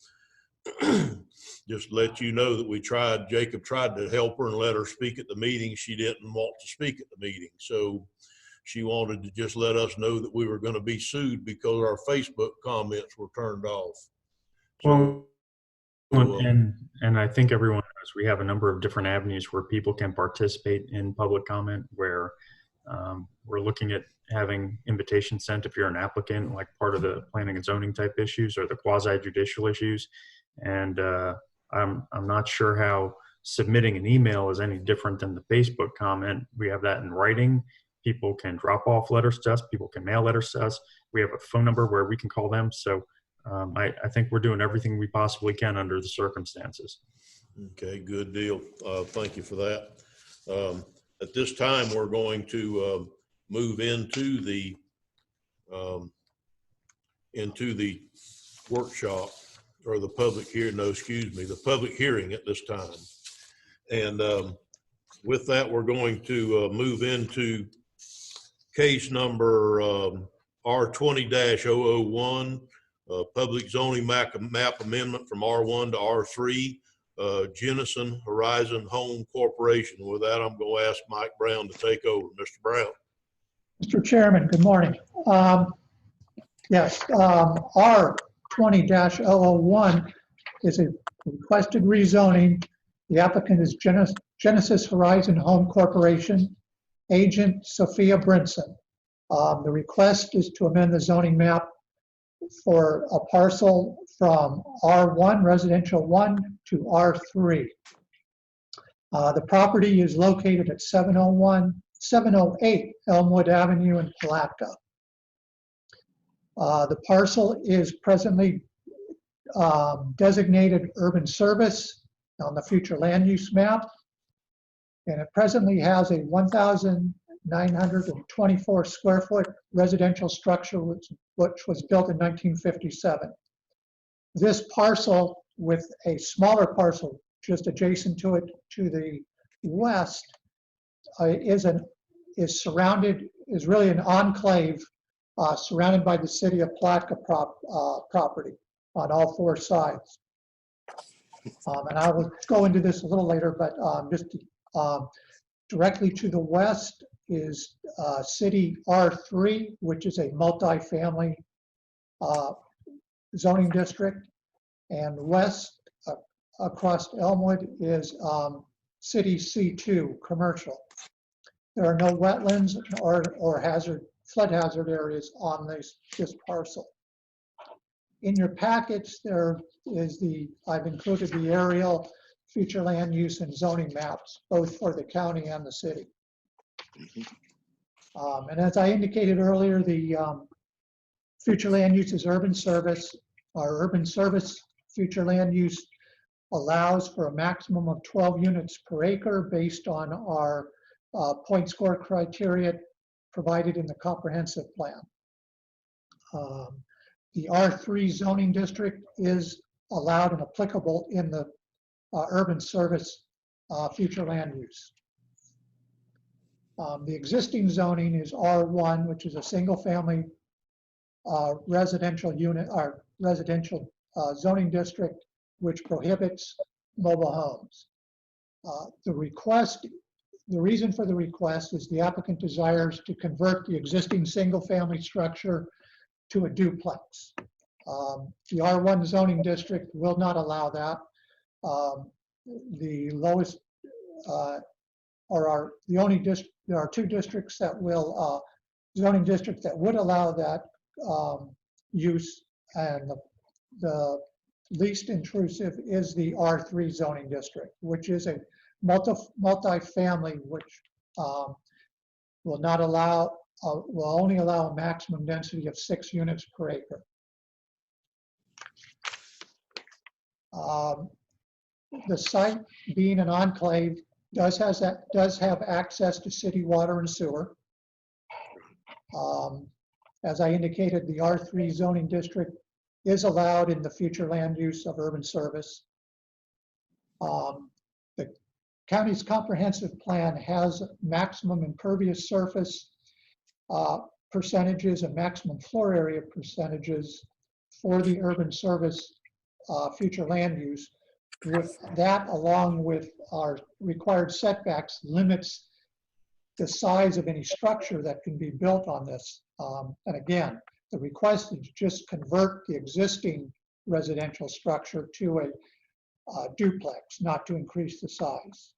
just let you know that Jacob tried to help her and let her speak at the meeting. She didn't want to speak at the meeting. So she wanted to just let us know that we were going to be sued because our Facebook comments were turned off. So, and I think everyone knows we have a number of different avenues where people can participate in public comment, where we're looking at having invitations sent if you're an applicant, like part of the planning and zoning type issues or the quasi judicial issues. And I'm not sure how submitting an email is any different than the Facebook comment. We have that in writing. People can drop off letters to us. People can mail letters to us. We have a phone number where we can call them. So I think we're doing everything we possibly can under the circumstances. Okay, good deal. Thank you for that. At this time, we're going to move into the workshop, or the public hearing. No, excuse me, the public hearing at this time. And with that, we're going to move into case number R20-001, public zoning map amendment from R1 to R3, Jennison Horizon Home Corporation. With that, I'm going to ask Mike Brown to take over. Mr. Brown. Mr. Chairman, good morning. Yes, R20-001 is a requested rezoning. The applicant is Genesis Horizon Home Corporation, agent Sophia Brinson. The request is to amend the zoning map for a parcel from R1, residential 1, to R3. The property is located at 708 Elmwood Avenue in Palatka. The parcel is presently designated urban service on the future land use map, and it presently has a 1,924 square foot residential structure which was built in 1957. This parcel, with a smaller parcel just adjacent to it to the west, is really an enclave surrounded by the city of Palatka property on all four sides. And I will go into this a little later, but just directly to the west is City R3, which is a multi-family zoning district, and west across Elmwood is City C2, commercial. There are no wetlands or flood hazard areas on this parcel. In your packets, there is I've included the aerial future land use and zoning maps, both for the county and the city. And as I indicated earlier, the future land use is urban service. Our urban service future land use allows for a maximum of 12 units per acre based on our point score criteria provided in the comprehensive plan. The R3 zoning district is allowed and applicable in the urban service future land use. The existing zoning is R1, which is a single-family residential unit or residential zoning district, which prohibits mobile homes. The reason for the request is the applicant desires to convert the existing single-family structure to a duplex. The R1 zoning district will not allow that. The lowest there are two districts that will zoning districts that would allow that use, and the least intrusive is the R3 zoning district, which is a multi-family, which will not allow, will only allow a maximum density of 6 units per acre. The site, being an enclave, does have access to city water and sewer. As I indicated, the R3 zoning district is allowed in the future land use of urban service. The county's comprehensive plan has maximum impervious surface percentages and maximum floor area percentages for the urban service future land use. With that, along with our required setbacks, limits the size of any structure that can be built on this. And again, the request is just convert the existing residential structure to a duplex, not to increase the size.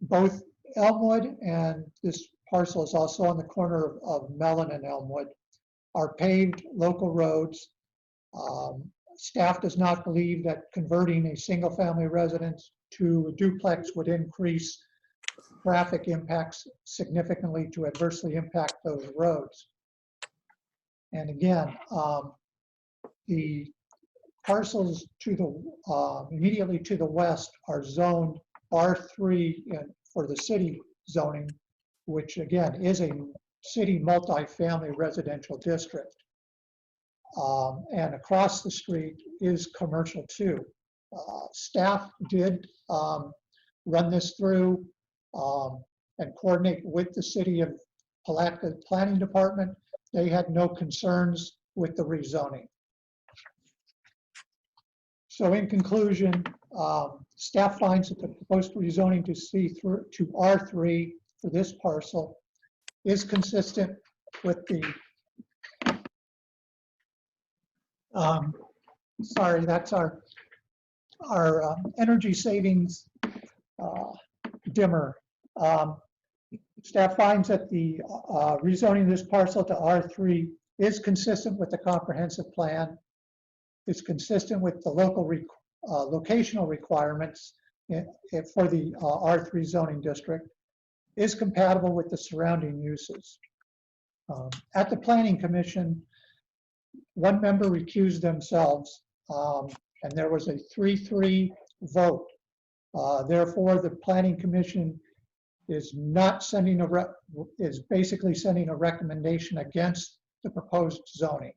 Both Elmwood, and this parcel is also on the corner of Mellon and Elmwood, are paved local roads. Staff does not believe that converting a single-family residence to a duplex would increase traffic impacts significantly to adversely impact those roads. And again, the parcels to the immediately to the west are zoned R3 for the city zoning, which again is a city multi-family residential district. And across the street is commercial too. Staff did run this through and coordinate with the city of Palatka Planning Department. They had no concerns with the rezoning. So in conclusion, staff finds that the proposed rezoning to R3 for this parcel is consistent with the sorry, that's our energy savings dimmer. Staff finds that the rezoning this parcel to R3 is consistent with the comprehensive plan. It's consistent with the local locational requirements for the R3 zoning district, is compatible with the surrounding uses. At the Planning Commission, one member recused themselves, and there was a 3-3 vote. Therefore, the Planning Commission is not sending is basically sending a recommendation against the proposed zoning.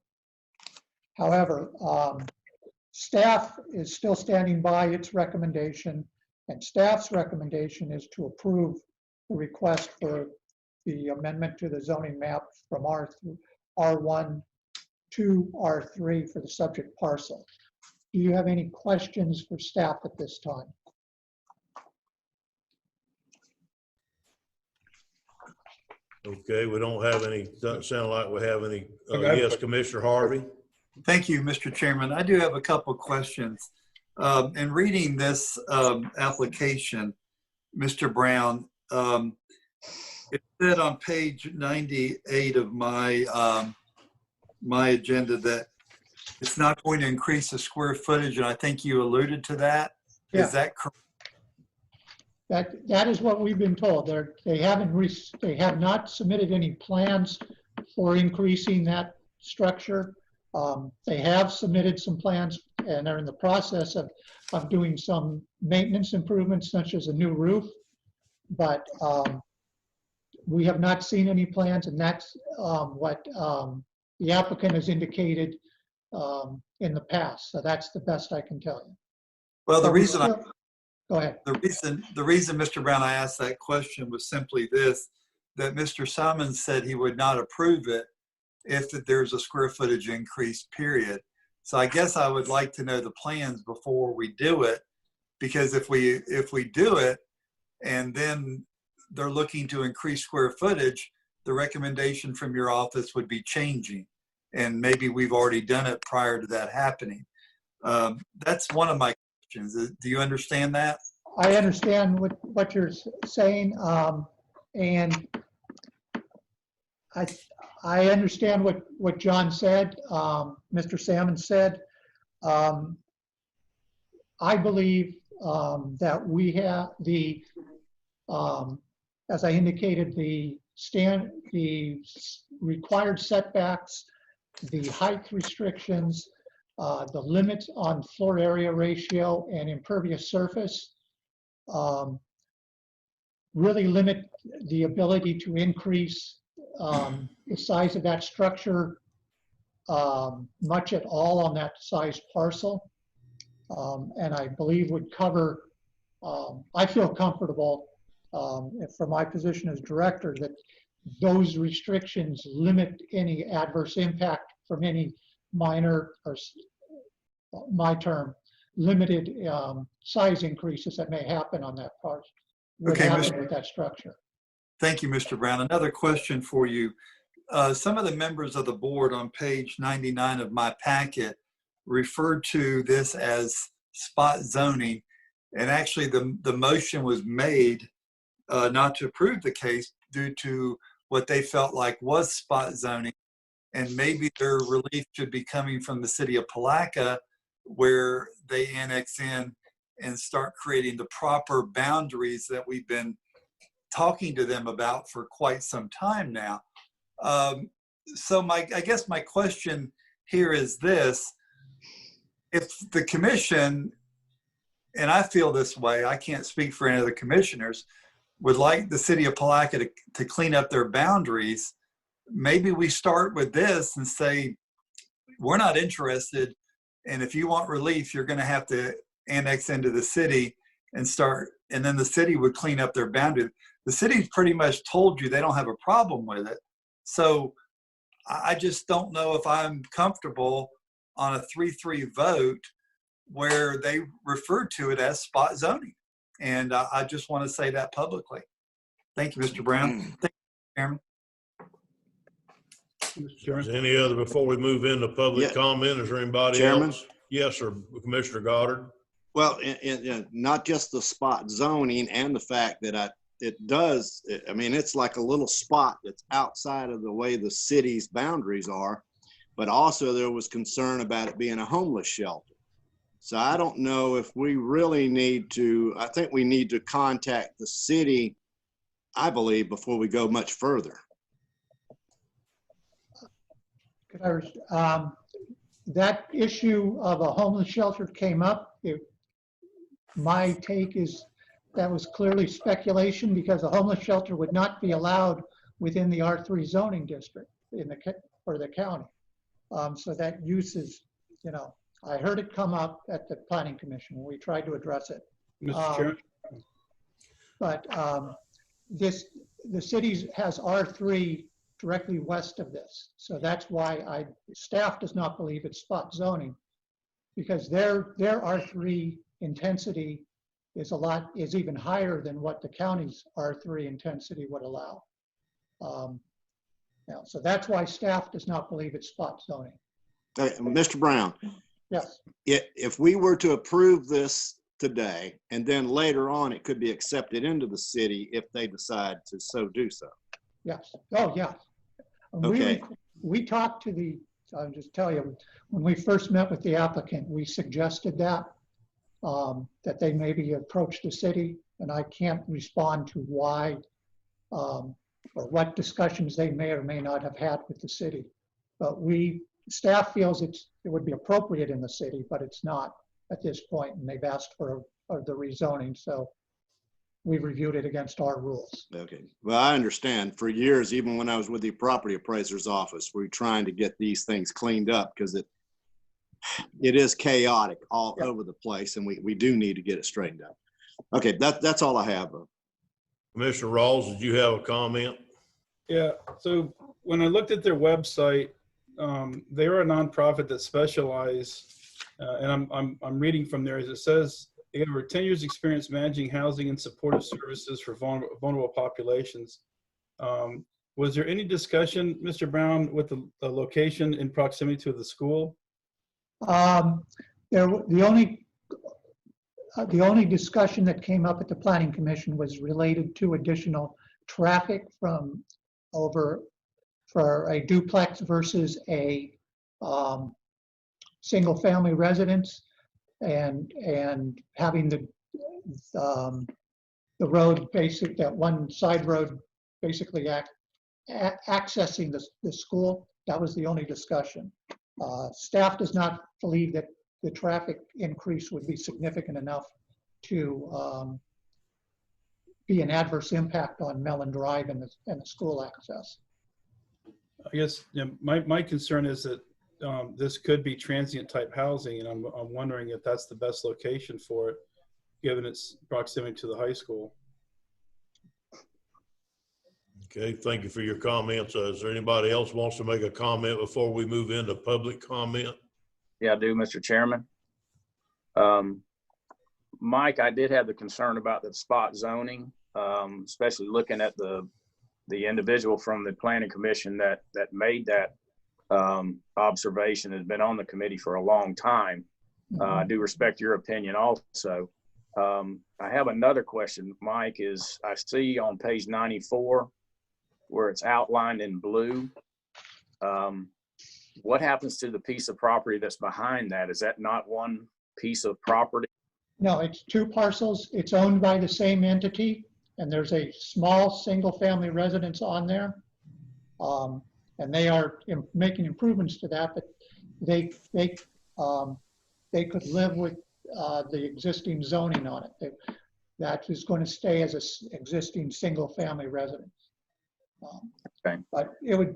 However, staff is still standing by its recommendation, and staff's recommendation is to approve the request for the amendment to the zoning map from R1 to R3 for the subject parcel. Do you have any questions for staff at this time? Okay, we don't have any, doesn't sound like we have any. Okay. Yes, Commissioner Harvey. Thank you, Mr. Chairman. I do have a couple questions. In reading this application, Mr. Brown, it said on page 98 of my my agenda that it's not going to increase the square footage, and I think you alluded to that. Yeah. Is that correct? That is what we've been told. They have not submitted any plans for increasing that structure. They have submitted some plans and are in the process of doing some maintenance improvements, such as a new roof. But we have not seen any plans, and that's what the applicant has indicated in the past. So that's the best I can tell you. Well, the But reason Go ahead. The reason, Mr. Brown, I asked that question was simply this, that Mr. Simons said he would not approve it if there's a square footage increase, period. So I guess I would like to know the plans before we do it, because if we do it and then they're looking to increase square footage, the recommendation from your office would be changing. And maybe we've already done it prior to that happening. That's one of my questions. Do you understand that? I understand what you're saying, and I understand what John said, Mr. Salmon said. I believe that we have the, as I indicated, the required setbacks, the height restrictions, the limits on floor area ratio and impervious surface really limit the ability to increase the size of that structure much at all on that size parcel. And I believe would cover, I feel comfortable from my position as director that those restrictions limit any adverse impact from any minor, or my term, limited size increases that may happen on that part. Okay, with that structure. Thank you, Mr. Brown. Another question for you. Some of the members of the board on page 99 of my packet referred to this as spot zoning. And actually the motion was made not to approve the case due to what they felt like was spot zoning. And maybe their relief should be coming from the city of Palaca, where they annex in and start creating the proper boundaries that we've been talking to them about for quite some time now. So I guess my question here is this: if the commission, and I feel this way, I can't speak for any of the commissioners, would like the city of Palaca to clean up their boundaries, maybe we start with this and say, we're not interested, and if you want relief, you're going to have to annex into the city and start, and then the city would clean up their boundaries. The city's pretty much told you they don't have a problem with it. So I just don't know if I'm comfortable on a 3-3 vote where they refer to it as spot zoning. And I just want to say that publicly. Thank you, Mr. Brown. Thank you, Chairman. Is there any other, before we move into public comment, is there anybody Chairman? else? Yes, sir, Commissioner Goddard. Well, not just the spot zoning and the fact that it does, I mean, it's like a little spot that's outside of the way the city's boundaries are, but also there was concern about it being a homeless shelter. So I don't know if we really need to, I think we need to contact the city, I believe, before we go much further. That issue of a homeless shelter came up. My take is that was clearly speculation, because a homeless shelter would not be allowed within the R3 zoning district for the county. So that use is, I heard it come up at the Planning Commission when we tried to address it. Mr. Chairman? But the city has R3 directly west of this. So that's why staff does not believe it's spot zoning, because their R3 intensity is even higher than what the county's R3 intensity would allow. So that's why staff does not believe it's spot zoning. Mr. Brown. Yes. If we were to approve this today, and then later on it could be accepted into the city if they decide to so do so. Yes. Oh, yeah. Okay. We talked to I'll just tell you, when we first met with the applicant, we suggested that they maybe approach the city, and I can't respond to why or what discussions they may or may not have had with the city. But staff feels it would be appropriate in the city, but it's not at this point, and they've asked for the rezoning. So we reviewed it against our rules. Okay. Well, I understand. For years, even when I was with the property appraiser's office, we were trying to get these things cleaned up because it is chaotic all over the place, and we do need to get it straightened up. Okay, that's all I have. Commissioner Rawls, did you have a comment? Yeah, so when I looked at their website, they are a nonprofit that specialize, and I'm reading from there as it says, they have over 10 years experience managing housing and supportive services for vulnerable populations. Was there any discussion, Mr. Brown, with the location in proximity to the school? The only discussion that came up at the Planning Commission was related to additional traffic from over for a duplex versus a single family residence, and having the road that one side road basically accessing the school. That was the only discussion. Staff does not believe that the traffic increase would be significant enough to be an adverse impact on Mellon Drive and the school access. I guess my concern is that this could be transient type housing, and I'm wondering if that's the best location for it, given its proximity to the high school. Okay, thank you for your comments. Is there anybody else wants to make a comment before we move into public comment? Yeah, I do, Mr. Chairman. Mike, I did have the concern about the spot zoning, especially looking at the individual from the Planning Commission that made that observation, has been on the committee for a long time. I do respect your opinion also. I have another question, Mike, is I see on page 94 where it's outlined in blue. What happens to the piece of property that's behind that? Is that not one piece of property? No, it's two parcels. It's owned by the same entity, and there's a small single-family residence on there. And they are making improvements to that, but they could live with the existing zoning on it. That is going to stay as an existing single-family residence. Okay. But it would,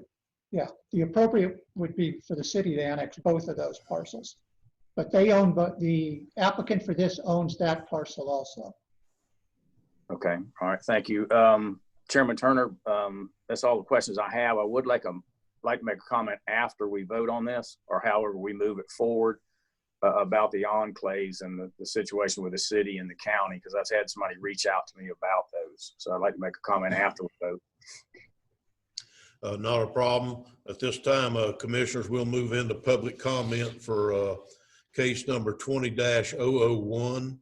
yeah, the appropriate would be for the city to annex both of those parcels. But they own, but the applicant for this owns that parcel also. Okay, all right, thank you. Chairman Turner, that's all the questions I have. I would like to make a comment after we vote on this, or however we move it forward, about the enclaves and the situation with the city and the county, because I've had somebody reach out to me about those. So I'd like to make a comment after we vote. Not a problem. At this time, commissioners, will move into public comment for case number 20-001.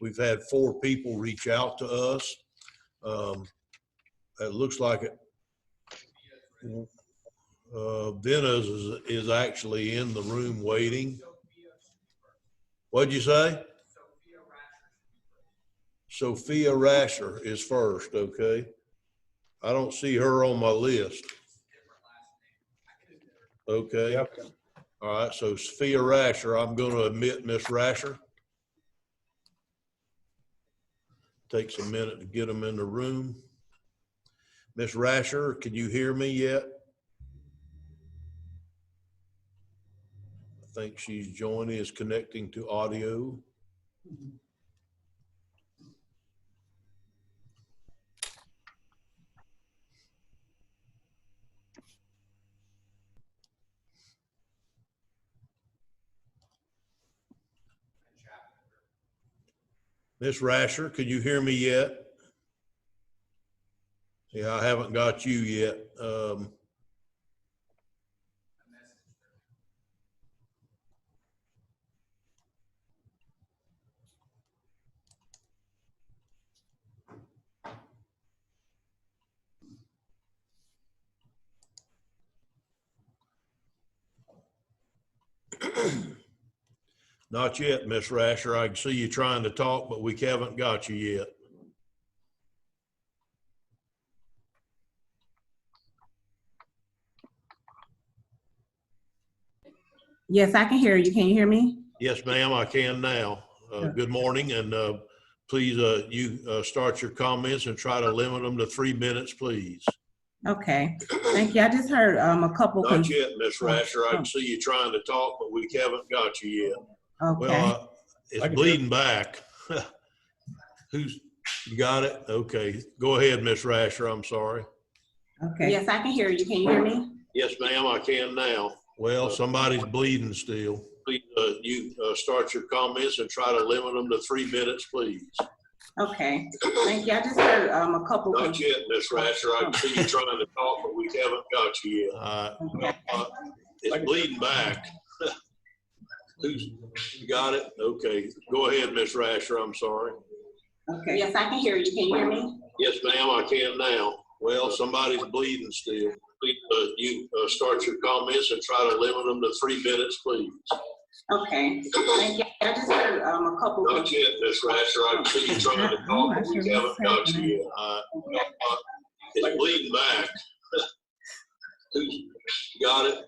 We've had 4 people reach out to us. It looks like it. Dennis is actually in the room waiting. What'd you say? Sophia Rasher is first, okay. I don't see her on my list. Okay. Yep. All right, so Sophia Rasher, I'm going to admit Miss Rasher. Takes a minute to get them in the room. Miss Rasher, can you hear me yet? I think she's joining, is connecting to audio. Miss Rasher, can you hear me yet? Yeah, I haven't got you yet. Not yet, Miss Rasher. I can see you trying to talk, but we haven't got you yet. Yes, I can hear you. Can you hear me? Yes, ma'am, I can now. Good morning, and please, you start your comments and try to limit them to 3 minutes, please. Okay, thank you. I just heard a couple. Not yet, Miss Rasher. I can see you trying to talk, but we haven't got you yet. Okay. Well, it's bleeding back. You got it? Okay. Go ahead, Miss Rasher. I'm sorry. Okay. Yes, I can hear you. Can you hear me? Yes, ma'am, I can now. Well, somebody's bleeding still. Please, you start your comments and try to limit them to 3 minutes, please. Okay. Thank you. I just heard a couple. Not yet, Miss Rasher. I can see you trying to talk, but we haven't got you yet. It's bleeding back. You got it? Okay. Go ahead, Miss Rasher. I'm sorry. Okay. Yes, I can hear you. Can you hear me? Yes, ma'am, I can now. Well, somebody's bleeding still. Please, you start your comments and try to limit them to 3 minutes, please. Okay. Thank you. I just heard a couple. Not yet, Miss Rasher. I can see you trying to talk, but we haven't got you yet. It's bleeding back. You got it?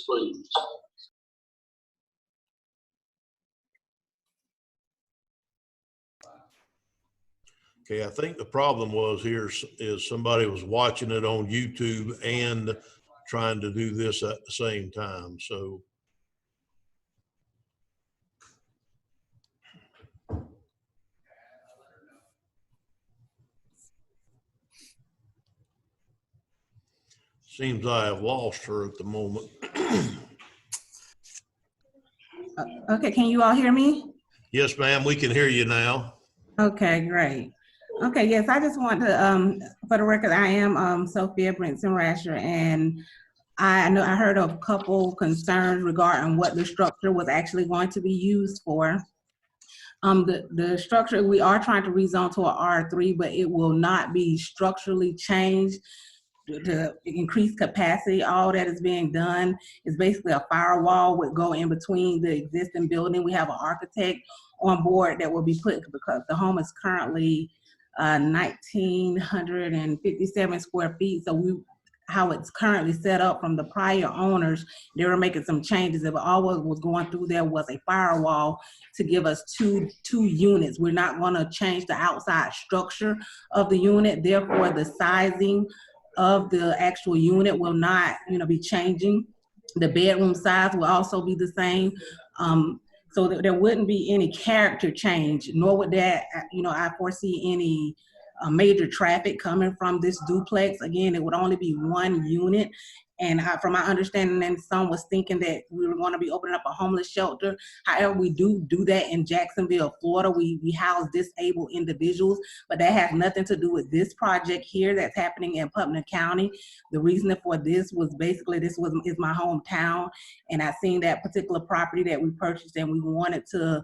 Please. Okay, I think the problem was here is somebody was watching it on YouTube and trying to do this at the same time. So seems I have lost her at the moment. Okay, can you all hear me? Yes, ma'am, we can hear you now. Okay, great. Okay, yes, I just want to, for the record, I am Sophia Brinson Rasher, and I know I heard of a couple concerns regarding what the structure was actually going to be used for. The structure, we are trying to rezone to a R3, but it will not be structurally changed to increase capacity. All that is being done is basically a firewall would go in between the existing building. We have an architect on board that will be put, because the home is currently 1,957 square feet. So how it's currently set up from the prior owners, they were making some changes. If all what was going through there was a firewall to give us two units. We're not going to change the outside structure of the unit. Therefore, the sizing of the actual unit will not, be changing. The bedroom size will also be the same. So there wouldn't be any character change, nor would that, I foresee any major traffic coming from this duplex. Again, it would only be one unit. And from my understanding, then some was thinking that we were going to be opening up a homeless shelter. However, we do that in Jacksonville, Florida. We house disabled individuals, but that has nothing to do with this project here that's happening in Putnam County. The reason for this was basically is my hometown, and I seen that particular property that we purchased, and we wanted to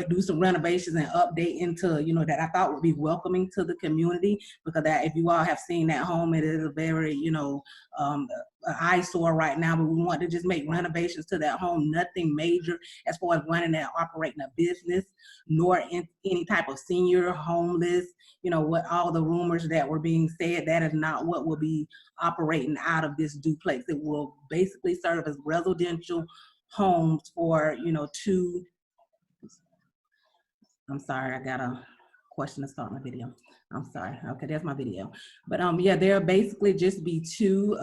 do some renovations and update into, that I thought would be welcoming to the community, because that, if you all have seen that home, it is a very, an eyesore right now, but we want to just make renovations to that home. Nothing major as far as running and operating a business, nor in any type of senior homeless, what all the rumors that were being said, that is not what will be operating out of this duplex. It will basically serve as residential homes for, two. I'm sorry, I got a question to start my video. I'm sorry. Okay, there's my video. But yeah, there'll basically just be two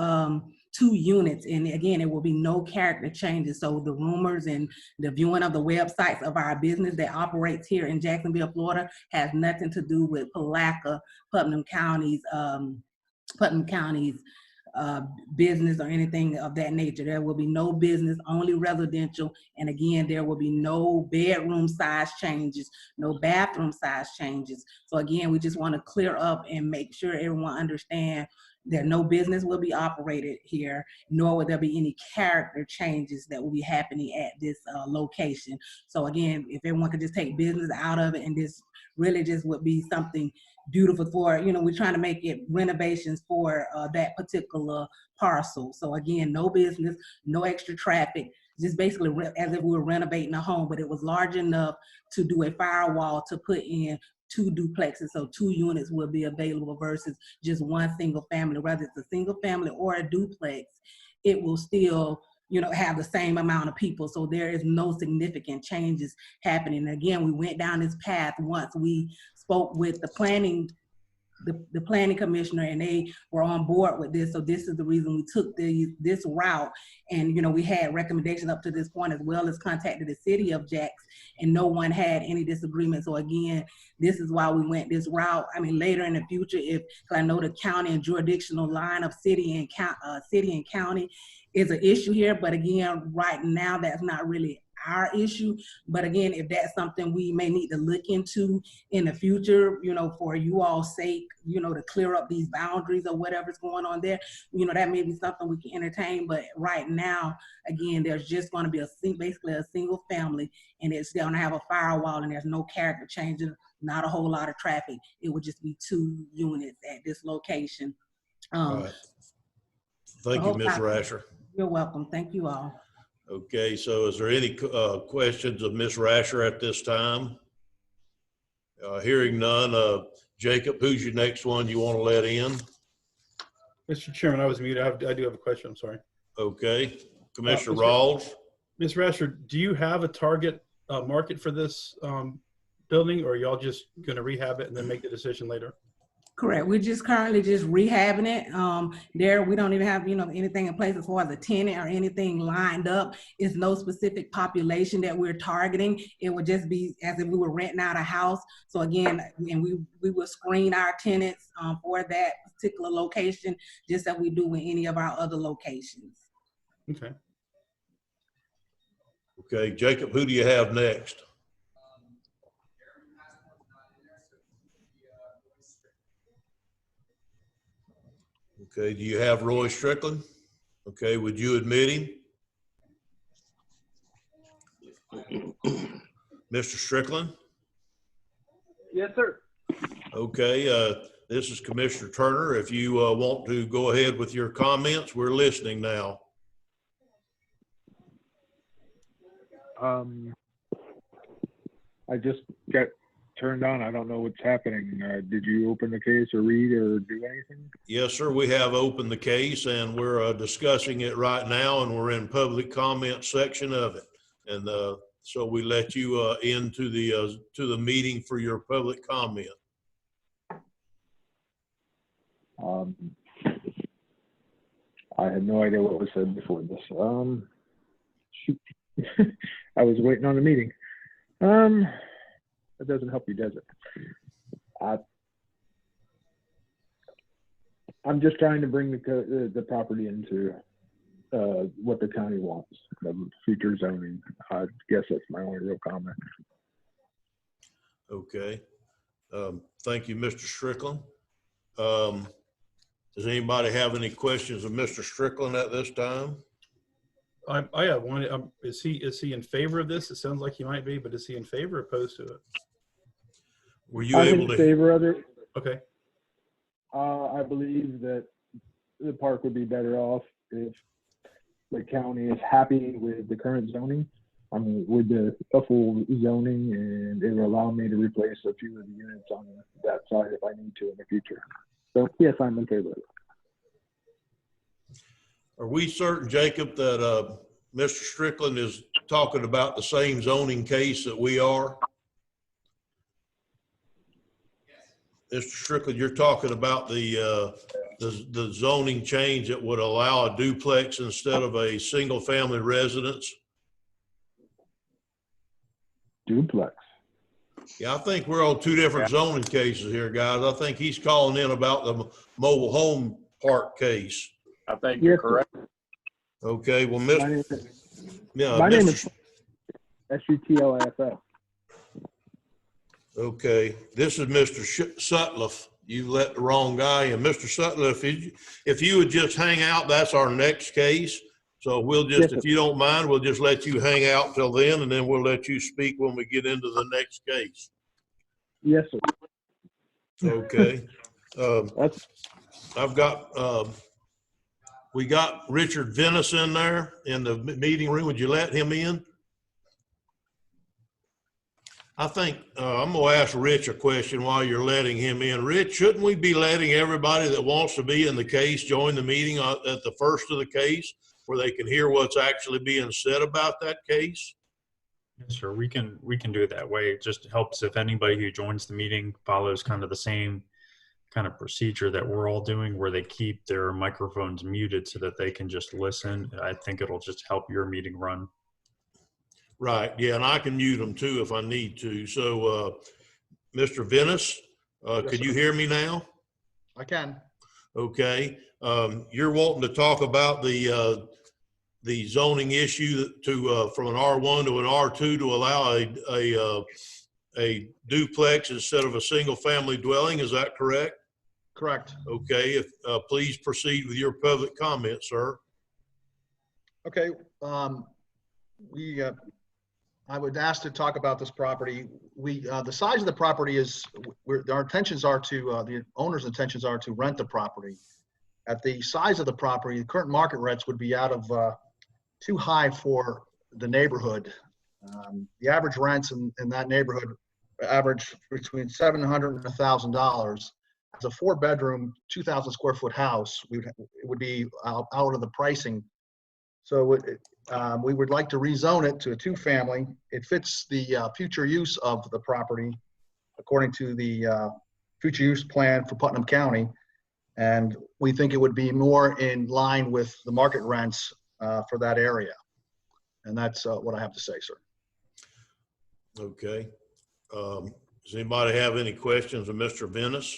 units, and again, it will be no character changes. So the rumors and the viewing of the websites of our business that operates here in Jacksonville, Florida, has nothing to do with Palaca, Putnam County's business or anything of that nature. There will be no business, only residential. And again, there will be no bedroom size changes, no bathroom size changes. So again, we just want to clear up and make sure everyone understands that no business will be operated here, nor will there be any character changes that will be happening at this location. So again, if everyone could just take business out of it, and this really just would be something beautiful for, we're trying to make it renovations for that particular parcel. So again, no business, no extra traffic, just basically as if we were renovating a home, but it was large enough to do a firewall to put in two duplexes. So two units will be available versus just one single family. Whether it's a single family or a duplex, it will still have the same amount of people. So there is no significant changes happening. Again, we went down this path once we spoke with the planning the planning commissioner, and they were on board with this. So this is the reason we took this route. And, you know, we had recommendations up to this point, as well as contacted the city of Jax, and no one had any disagreement. So again, this is why we went this route. I mean, later in the future, cause I know the county and jurisdictional line of city and county is an issue here. But again, right now, that's not really our issue. But again, if that's something we may need to look into in the future, you know, for you all's sake, you know, to clear up these boundaries or whatever's going on there, you know, that may be something we can entertain. But right now, again, there's just going to be basically a single family, and it's going to have a firewall, and there's no character changing, not a whole lot of traffic. It would just be 2 units at this location. Right. Thank you, Ms. Rasher. You're welcome. Thank you all. Okay, so is there any questions of Ms. Rasher at this time? Hearing none, Jacob, who's your next one you want to let in? Mr. Chairman, I was muted. I do have a question. I'm sorry. Okay, Commissioner Rawls. Ms. Rasher, do you have a target market for this building, or are y'all just going to rehab it and then make the decision later? Correct. We're just currently just rehabbing it. There, we don't even have, you know, anything in place as far as a tenant or anything lined up. It's no specific population that we're targeting. It would just be as if we were renting out a house. So again, and we will screen our tenants for that particular location, just as we do in any of our other locations. Okay. Okay, Jacob, who do you have next? Okay, do you have Roy Strickland? Okay, would you admit him? Mr. Strickland? Yes, sir. Okay, this is Commissioner Turner. If you want to go ahead with your comments, we're listening now. I just got turned on. I don't know what's happening. Did you open the case or read or do anything? Yes, sir. We have opened the case, and we're discussing it right now, and we're in public comment section of it. And so we let you into the meeting for your public comment. I had no idea what was said before this. Shoot. I was waiting on the meeting. That doesn't help you, does it? I'm just trying to bring the property into what the county wants, future zoning. I guess that's my only real comment. Okay. Thank you, Mr. Strickland. Does anybody have any questions of Mr. Strickland at this time? I have one. Is he in favor of this? It sounds like he might be, but is he in favor or opposed to it? Were you I'm able in to? favor of it. Okay. I believe that the park would be better off if the county is happy with the current zoning. I mean, with the full zoning, and it will allow me to replace a few of the units on that side if I need to in the future. So yes, I'm in favor of it. Are we certain, Jacob, that Mr. Strickland is talking about the same zoning case that we are? Mr. Strickland, you're talking about the zoning change that would allow a duplex instead of a single family residence? Duplex. Yeah, I think we're on 2 different zoning cases here, guys. I think he's calling in about the mobile home park case. I think you're correct. Okay, well, My name is SUTLIFF. Okay, this is Mr. Sutliff. You let the wrong guy in. Mr. Sutliff, if you would just hang out, that's our next case. So we'll just, if you don't mind, we'll just let you hang out till then, and then we'll let you speak when we get into the next case. Yes, sir. Okay. I've got, we got Richard Venice in there in the meeting room. Would you let him in? I think I'm going to ask Rich a question while you're letting him in. Rich, shouldn't we be letting everybody that wants to be in the case join the meeting at the first of the case where they can hear what's actually being said about that case? Yes, sir. We can do it that way. It just helps if anybody who joins the meeting follows kind of the same kind of procedure that we're all doing where they keep their microphones muted so that they can just listen. I think it'll just help your meeting run. Right, yeah, and I can mute them too if I need to. So, Mr. Venice, could you hear me now? I can. Okay, you're wanting to talk about the zoning issue to from an R1 to an R2 to allow a duplex instead of a single family dwelling. Is that correct? Correct. Okay, if please proceed with your public comment, sir. Okay. I would ask to talk about this property. The size of the property is, our intentions are to, the owner's intentions are to rent the property. At the size of the property, the current market rents would be out of too high for the neighborhood. The average rents in that neighborhood average between $700 and $1,000. As a 4-bedroom, 2,000 square foot house, it would be out of the pricing. So we would like to rezone it to a 2-family. It fits the future use of the property according to the future use plan for Putnam County. And we think it would be more in line with the market rents for that area. And that's what I have to say, sir. Okay. Does anybody have any questions of Mr. Venice?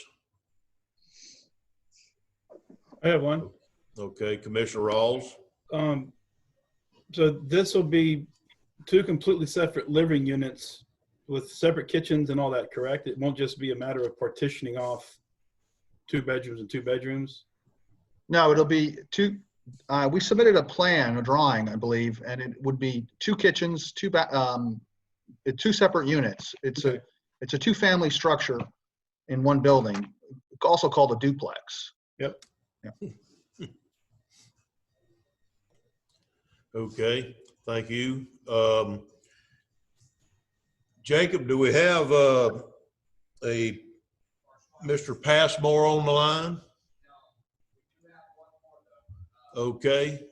I have one. Okay, Commissioner Rawls. So this will be 2 completely separate living units with separate kitchens and all that, correct? It won't just be a matter of partitioning off 2 bedrooms and 2 bedrooms? No, it'll be 2. We submitted a plan, a drawing, I believe, and it would be 2 kitchens, 2 separate units. It's a 2-family structure in one building, also called a duplex. Yep. Yeah. Okay, thank you. Jacob, do we have a Mr. Passmore on the line? Okay.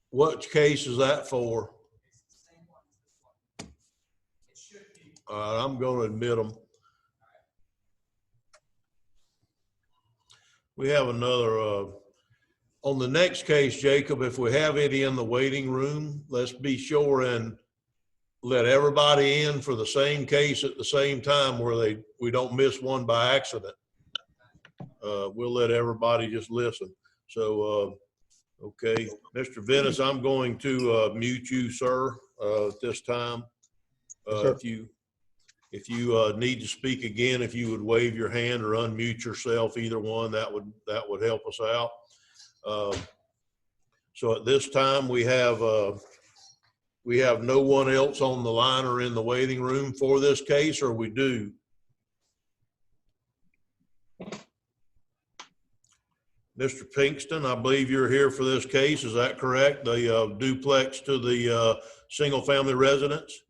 What case is that for? I'm going to admit them. We have another, on the next case, Jacob, if we have any in the waiting room, let's be sure and let everybody in for the same case at the same time where we don't miss one by accident. We'll let everybody just listen. So, okay, Mr. Venice, I'm going to mute you, sir, at this time. If you need to speak again, if you would wave your hand or unmute yourself, either one, that would help us out. So at this time, we have no one else on the line or in the waiting room for this case, or we do? Mr. Pinkston, I believe you're here for this case. Is that correct? The duplex to the single-family residence?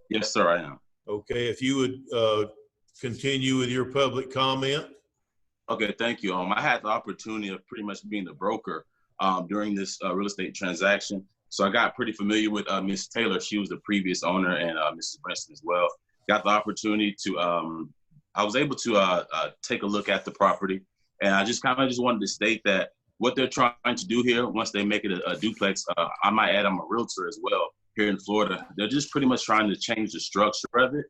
Yes, sir, I am. Okay, if you would continue with your public comment. Okay, thank you. I had the opportunity of pretty much being the broker during this real estate transaction. So I got pretty familiar with Ms. Taylor. She was the previous owner, and Mrs. Brinson as well. Got the opportunity to, I was able to take a look at the property. And I just wanted to state that what they're trying to do here, once they make it a duplex, I might add I'm a realtor as well here in Florida. They're just pretty much trying to change the structure of it.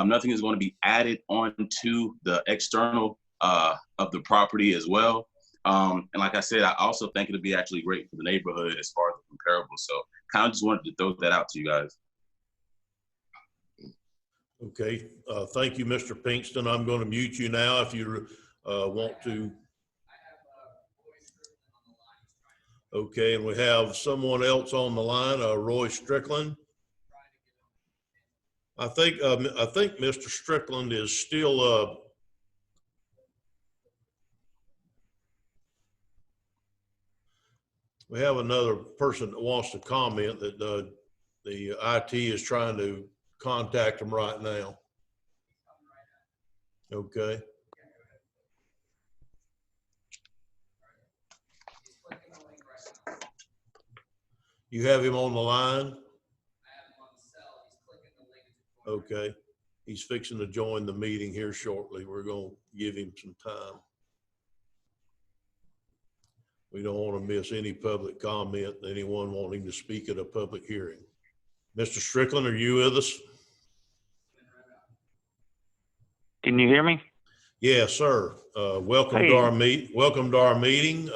Nothing is going to be added onto the external of the property as well. And like I said, I also think it'll be actually great for the neighborhood as far as the comparable. So kind of just wanted to throw that out to you guys. Okay, thank you, Mr. Pinkston. I'm going to mute you now if you want to. Okay, and we have someone else on the line, Roy Strickland. I think Mr. Strickland is still we have another person that wants to comment that the IT is trying to contact him right now. Okay. You have him on the line? Okay. He's fixing to join the meeting here shortly. We're going to give him some time. We don't want to miss any public comment, anyone wanting to speak at a public hearing. Mr. Strickland, are you with us? Can you hear me? Yes, sir. Welcome Hey. to our meeting.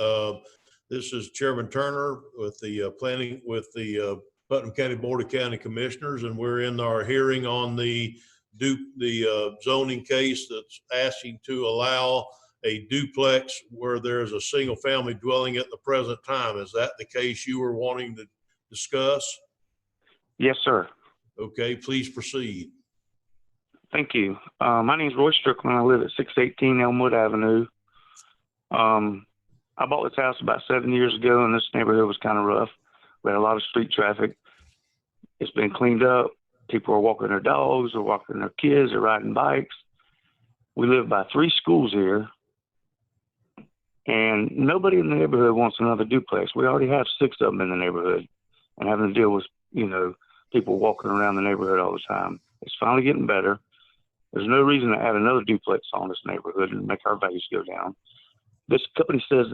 This is Chairman Turner with the Putnam County Board of County Commissioners, and we're in our hearing on the zoning case that's asking to allow a duplex where there's a single family dwelling at the present time. Is that the case you were wanting to discuss? Yes, sir. Okay, please proceed. Thank you. My name is Roy Strickland. I live at 618 Elmwood Avenue. I bought this house about 7 years ago, and this neighborhood was kind of rough. We had a lot of street traffic. It's been cleaned up. People are walking their dogs, or walking their kids, or riding bikes. We live by 3 schools here, and nobody in the neighborhood wants another duplex. We already have 6 of them in the neighborhood, and having to deal with, people walking around the neighborhood all the time. It's finally getting better. There's no reason to add another duplex on this neighborhood and make our values go down. This company says,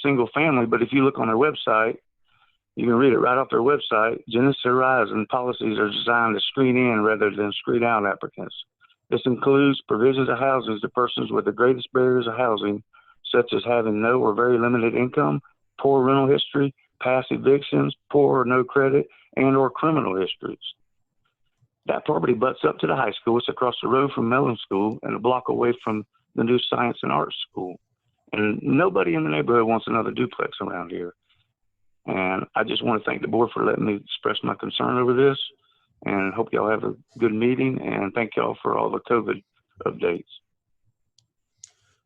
single family, but if you look on their website, you can read it right off their website. Genesis Horizon policies are designed to screen in rather than screen out applicants. This includes provisions of housing to persons with the greatest barriers of housing, such as having no or very limited income, poor rental history, past evictions, poor or no credit, and or criminal histories. That property butts up to the high school. It's across the road from Mellon School and a block away from the new Science and Arts School. And nobody in the neighborhood wants another duplex around here. And I just want to thank the board for letting me express my concern over this, and hope y'all have a good meeting, and thank y'all for all the COVID updates.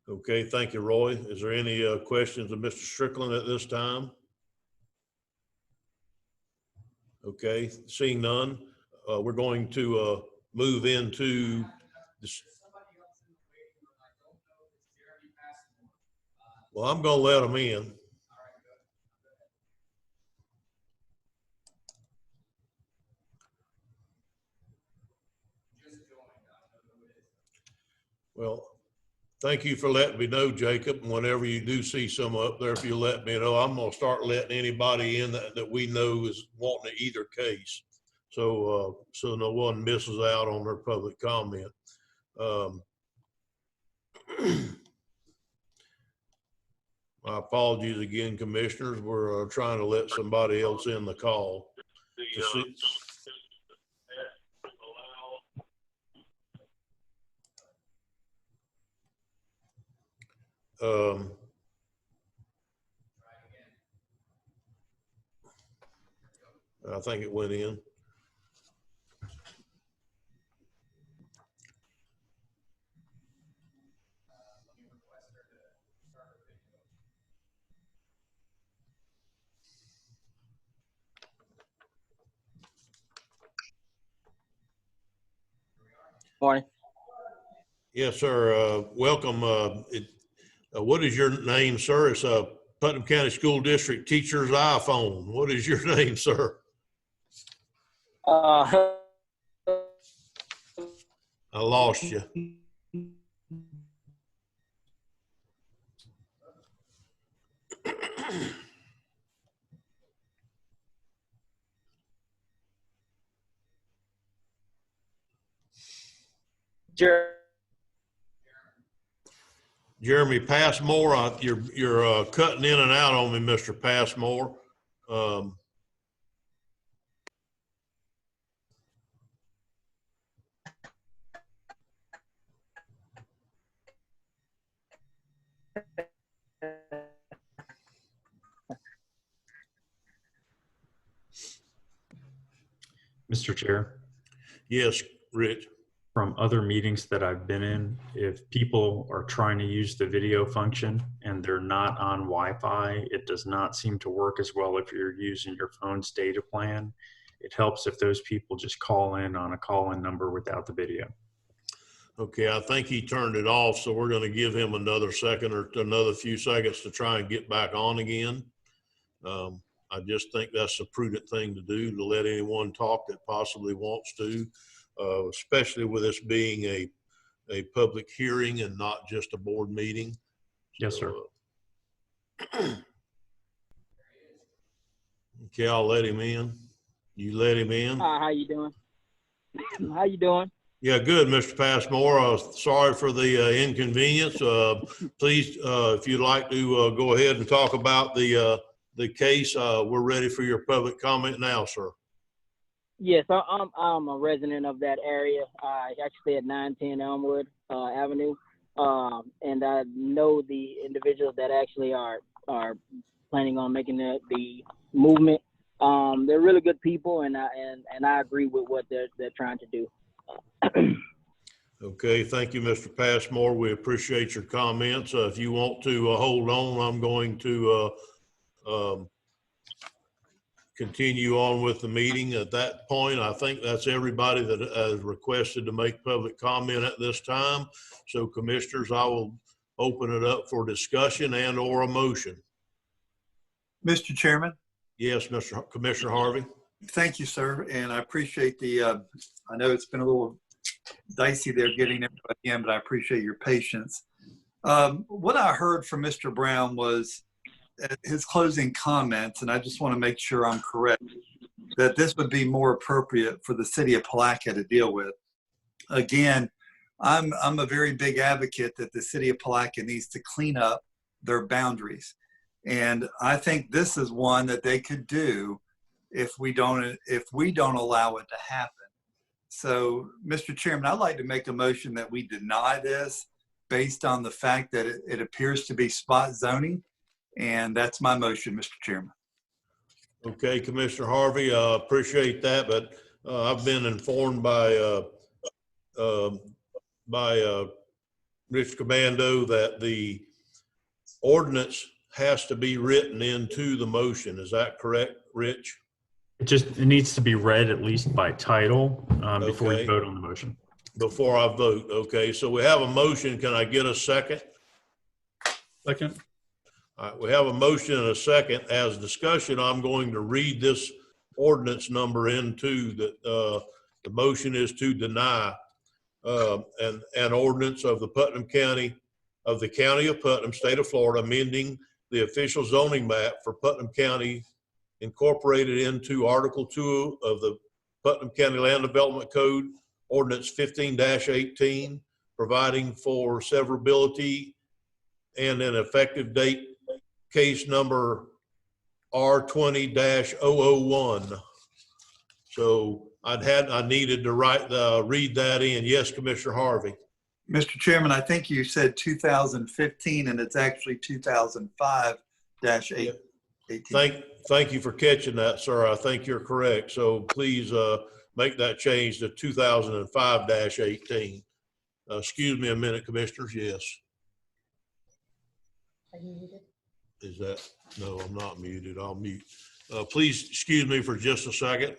Okay, thank you, Roy. Is there any questions of Mr. Strickland at this time? Okay, seeing none, we're going to move into this. Well, I'm going to let them in. Well, thank you for letting me know, Jacob. And whenever you do see some up there, if you let me know, I'm going to start letting anybody in that we know is wanting either case. So no one misses out on their public comment. My apologies again, commissioners. We're trying to let somebody else in the call. I think it went in. Morning. Yes, sir. Welcome. What is your name, sir? It's Putnam County School District Teacher's iPhone. What is your name, sir? I lost you. Jeremy Passmore, you're cutting in and out on me, Mr. Passmore. Mr. Chair. Yes, Rich. From other meetings that I've been in, if people are trying to use the video function and they're not on Wi-Fi, it does not seem to work as well if you're using your phone's data plan. It helps if those people just call in on a call-in number without the video. Okay, I think he turned it off, so we're going to give him another second or another few seconds to try and get back on again. I just think that's a prudent thing to do, to let anyone talk that possibly wants to. especially with this being a public hearing and not just a board meeting. Yes, sir. Okay, I'll let him in. You let him in? How you doing? How you doing? Yeah, good, Mr. Passmore. Sorry for the inconvenience. Please, if you'd like to go ahead and talk about the case, we're ready for your public comment now, sir. Yes, I'm a resident of that area. I actually at 910 Elmwood Avenue, and I know the individuals that actually are planning on making the movement. They're really good people, and I agree with what they're trying to do. Okay, thank you, Mr. Passmore. We appreciate your comments. If you want to hold on, I'm going to continue on with the meeting. At that point, I think that's everybody that has requested to make public comment at this time. So commissioners, I will open it up for discussion and or a motion. Mr. Chairman? Yes, Commissioner Harvey. Thank you, sir. And I appreciate I know it's been a little dicey there getting everybody in, but I appreciate your patience. What I heard from Mr. Brown was his closing comments, and I just want to make sure I'm correct, that this would be more appropriate for the city of Palatka to deal with. Again, I'm a very big advocate that the city of Palatka needs to clean up their boundaries. And I think this is one that they could do if we don't allow it to happen. So, Mr. Chairman, I'd like to make a motion that we deny this based on the fact that it appears to be spot zoning. And that's my motion, Mr. Chairman. Okay, Commissioner Harvey, appreciate that, but I've been informed by Rich Commando that the ordinance has to be written into the motion. Is that correct, Rich? It needs to be read at least by title before Okay. you vote on the motion. Before I vote, okay. So we have a motion. Can I get a second? Second. All right, we have a motion and a second. As discussion, I'm going to read this ordinance number into the motion is to deny an ordinance of the Putnam County, of the County of Putnam, State of Florida, amending the official zoning map for Putnam County incorporated into Article 2 of the Putnam County Land Development Code, Ordinance 15-18, providing for severability and an effective date, case number R20-001. So I needed to read that in. Yes, Commissioner Harvey. Mr. Chairman, I think you said 2015 and it's actually 2005-18. Thank you for catching that, sir. I think you're correct. So please make that change to 2005-18. Excuse me a minute, commissioners. Yes. Are you muted? Is that? No, I'm not muted. I'll mute. Please excuse me for just a second.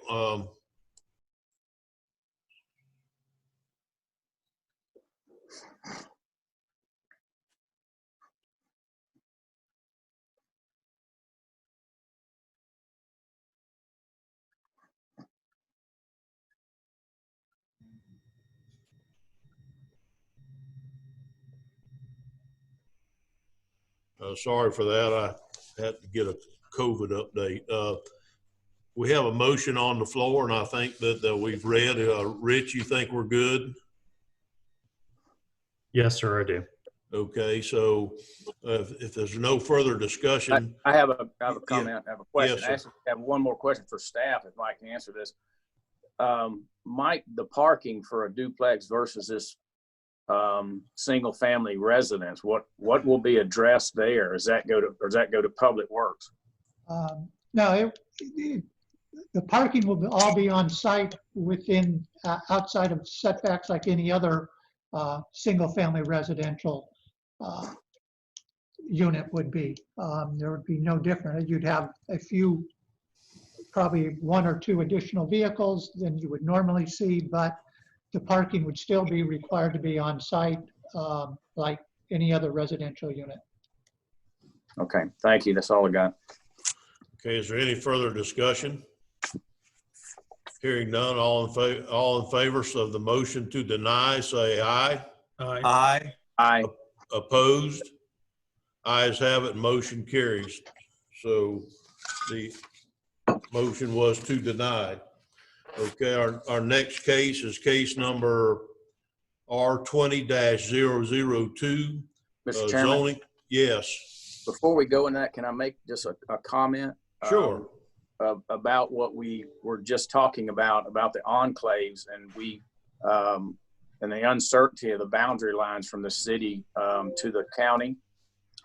Sorry for that. I had to get a COVID update. We have a motion on the floor, and I think that we've read. Rich, you think we're good? Yes, sir, I do. Okay, so if there's no further discussion. I have a comment. I have a question. Yes, I actually have one more question for staff, if Mike can answer this. Mike, the parking for a duplex versus this single family residence, what will be addressed there? Does that go to Public Works? No, the parking will all be on site within, outside of setbacks like any other single family residential unit would be. There would be no different. You'd have a few, probably one or two additional vehicles than you would normally see, but the parking would still be required to be on site like any other residential unit. Okay, thank you. That's all I got. Okay, is there any further discussion? Hearing none, all in favor of the motion to deny, say aye. Aye. Aye. Opposed? Ayes have it, motion carries. So the motion was to deny. Okay, our next case is case number R20-002. Mr. Chairman, Zoning, yes. before we go in that, can I make just a comment? Sure. About what we were just talking about the enclaves and and the uncertainty of the boundary lines from the city to the county.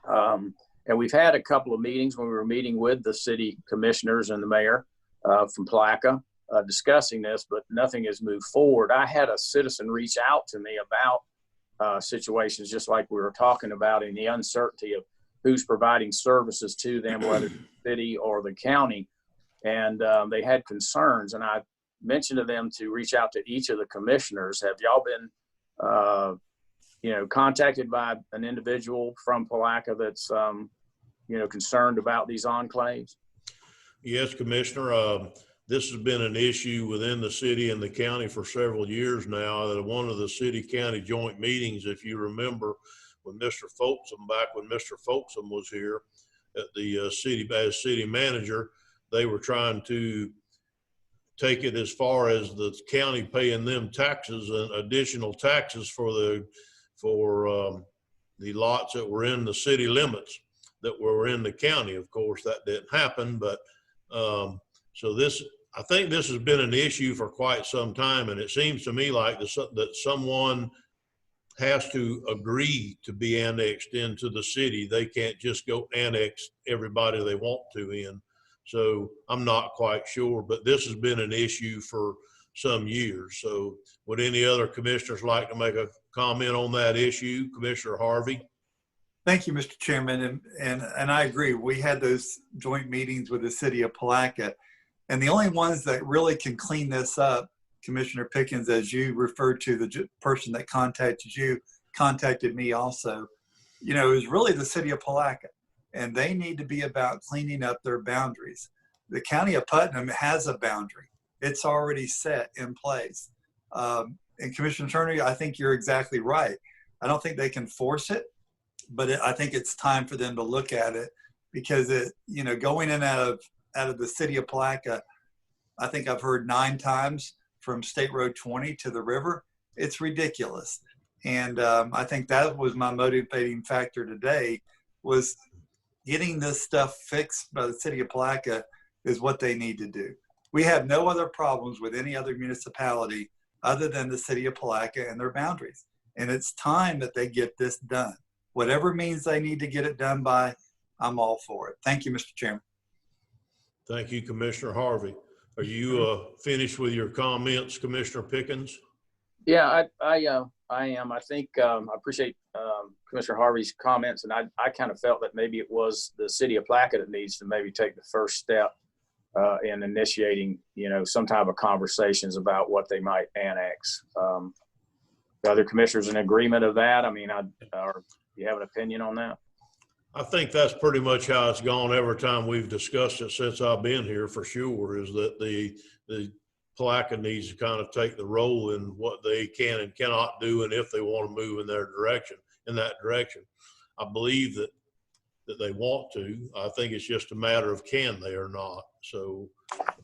And we've had a couple of meetings when we were meeting with the city commissioners and the mayor from Palaca discussing this, but nothing has moved forward. I had a citizen reach out to me about situations just like we were talking about, in the uncertainty of who's providing services to them, whether the city or the county. And they had concerns, and I mentioned to them to reach out to each of the commissioners. Have y'all been contacted by an individual from Palaca that's concerned about these enclaves? Yes, Commissioner. This has been an issue within the city and the county for several years now. At one of the city-county joint meetings, if you remember, with Mr. Folksam, back when Mr. Folksam was here at the city as city manager, they were trying to take it as far as the county paying them taxes and additional taxes for the lots that were in the city limits that were in the county. Of course, that didn't happen, but so I think this has been an issue for quite some time, and it seems to me like that someone has to agree to be annexed into the city. They can't just go annex everybody they want to in. So I'm not quite sure, but this has been an issue for some years. So would any other commissioners like to make a comment on that issue? Commissioner Harvey? Thank you, Mr. Chairman. And I agree. We had those joint meetings with the city of Palaca. And the only ones that really can clean this up, Commissioner Pickens, as you referred to, the person that contacted you, contacted me also, is really the city of Palaca. And they need to be about cleaning up their boundaries. The county of Putnam has a boundary. It's already set in place. And Commissioner Turner, I think you're exactly right. I don't think they can force it, but I think it's time for them to look at it, because going in out of the city of Palaca, I think I've heard 9 times from State Road 20 to the river. It's ridiculous. And I think that was my motivating factor today, was getting this stuff fixed by the city of Palaca is what they need to do. We have no other problems with any other municipality other than the city of Palaca and their boundaries. And it's time that they get this done. Whatever means they need to get it done by, I'm all for it. Thank you, Mr. Chairman. Thank you, Commissioner Harvey. Are you finished with your comments, Commissioner Pickens? Yeah, I am. I think I appreciate Commissioner Harvey's comments, and I kind of felt that maybe it was the city of Palaca that needs to maybe take the first step in initiating, some type of conversations about what they might annex. The other commissioners in agreement of that? I mean, or you have an opinion on that? I think that's pretty much how it's gone every time we've discussed it since I've been here, for sure, is that the Palaca needs to kind of take the role in what they can and cannot do, and if they want to move in that direction. I believe that they want to. I think it's just a matter of can they or not. So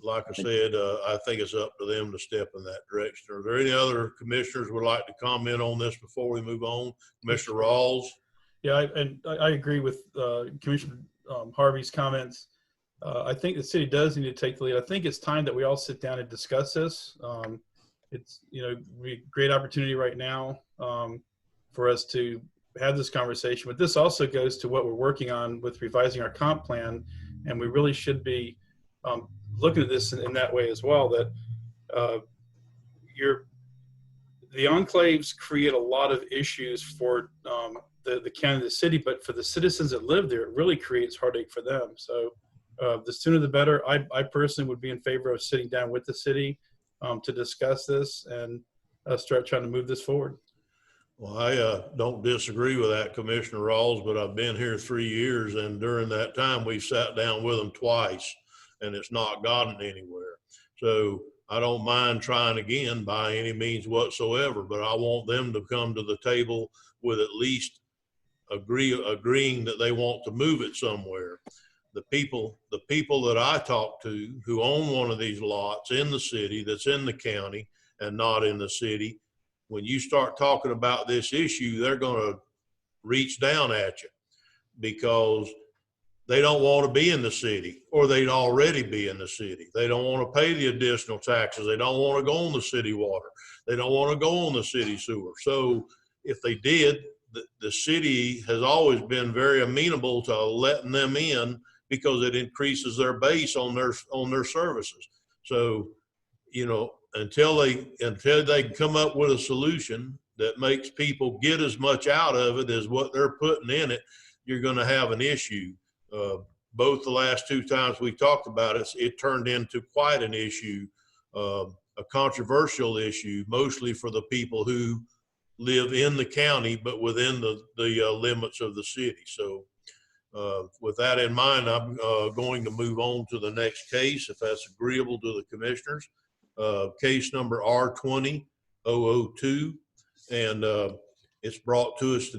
like I said, I think it's up to them to step in that direction. Are there any other commissioners who would like to comment on this before we move on? Commissioner Rawls? Yeah, I agree with Commissioner Harvey's comments. I think the city does need to take the lead. I think it's time that we all sit down and discuss this. It's a great opportunity right now for us to have this conversation. But this also goes to what we're working on with revising our comp plan, and we really should be looking at this in that way as well. That the enclaves create a lot of issues for the county, the city, but for the citizens that live there, it really creates heartache for them. So the sooner the better. I personally would be in favor of sitting down with the city to discuss this and start trying to move this forward. Well, I don't disagree with that, Commissioner Rawls, but I've been here 3 years, and during that time we've sat down with them twice, and it's not gotten anywhere. So I don't mind trying again by any means whatsoever, but I want them to come to the table with at least agreeing that they want to move it somewhere. The people that I talk to who own one of these lots in the city, that's in the county and not in the city, when you start talking about this issue, they're going to reach down at you because they don't want to be in the city, or they'd already be in the city. They don't want to pay the additional taxes. They don't want to go on the city water. They don't want to go on the city sewer. So if they did, the city has always been very amenable to letting them in because it increases their base on their services. So, you know, until they can come up with a solution that makes people get as much out of it as what they're putting in it, you're going to have an issue. Both the last two times we talked about it, it turned into quite an issue, a controversial issue, mostly for the people who live in the county, but within the limits of the city. So with that in mind, I'm going to move on to the next case, if that's agreeable to the commissioners. Case number R20-002, and it's brought to us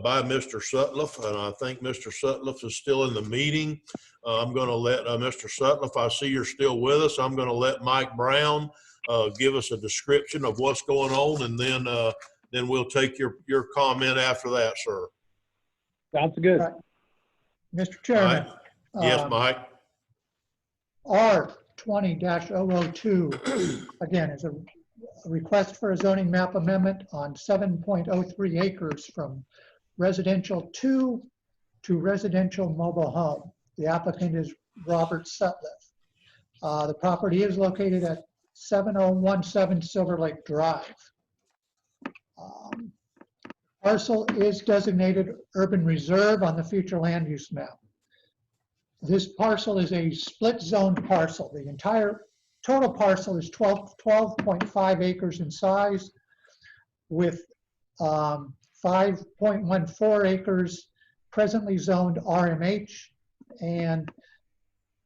by Mr. Sutliff, and I think Mr. Sutliff is still in the meeting. I'm going to let Mr. Sutliff, I see you're still with us. I'm going to let Mike Brown give us a description of what's going on, and then we'll take your comment after that, sir. Sounds good. Right. Mr. Chairman. Yes, Mike. R20-002, again, is a request for a zoning map amendment on 7.03 acres from residential 2 to residential mobile home. The applicant is Robert Sutliff. The property is located at 7017 Silver Lake Drive. Parcel is designated urban reserve on the future land use map. This parcel is a split zoned parcel. The entire total parcel is 12.5 acres in size, with 5.14 acres presently zoned RMH, and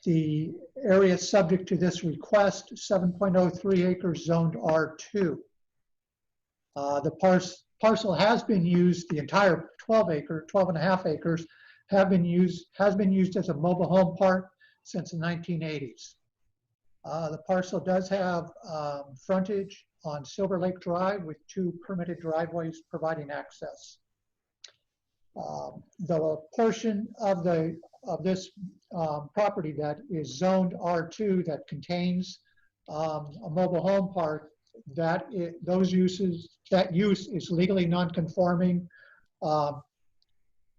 the area subject to this request, 7.03 acres zoned R2. The parcel has been used, the entire 12.5 acres has been used as a mobile home park since the 1980s. The parcel does have frontage on Silver Lake Drive with 2 permitted driveways providing access. The portion of this property that is zoned R2 that contains a mobile home park, that use is legally non-conforming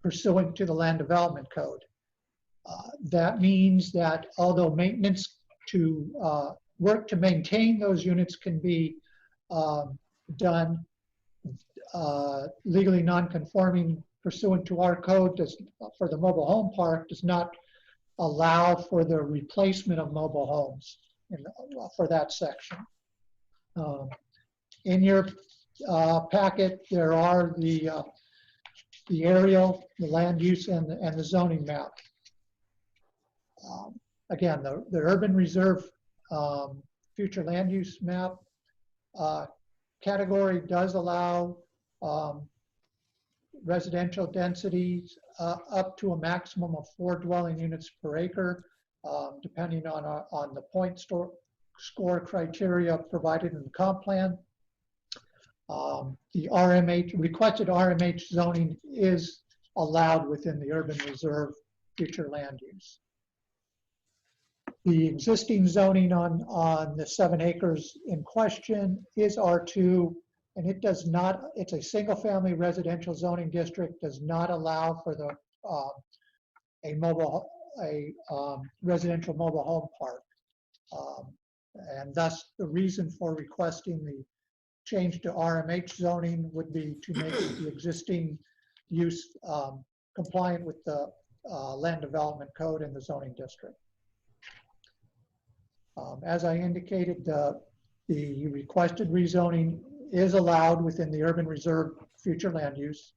pursuant to the Land Development Code. That means that although maintenance to work to maintain those units can be done, legally non-conforming pursuant to our code for the mobile home park does not allow for the replacement of mobile homes for that section. In your packet, there are the aerial, the land use, and the zoning map. Again, the urban reserve future land use map category does allow residential densities up to a maximum of 4 dwelling units per acre, depending on the point score criteria provided in the comp plan. The requested RMH zoning is allowed within the urban reserve future land use. The existing zoning on the 7 acres in question is R2, and it does not, it's a single family residential zoning district, does not allow for the residential mobile home park. And thus the reason for requesting the change to RMH zoning would be to make the existing use compliant with the Land Development Code and the zoning district. As I indicated, the requested rezoning is allowed within the urban reserve future land use.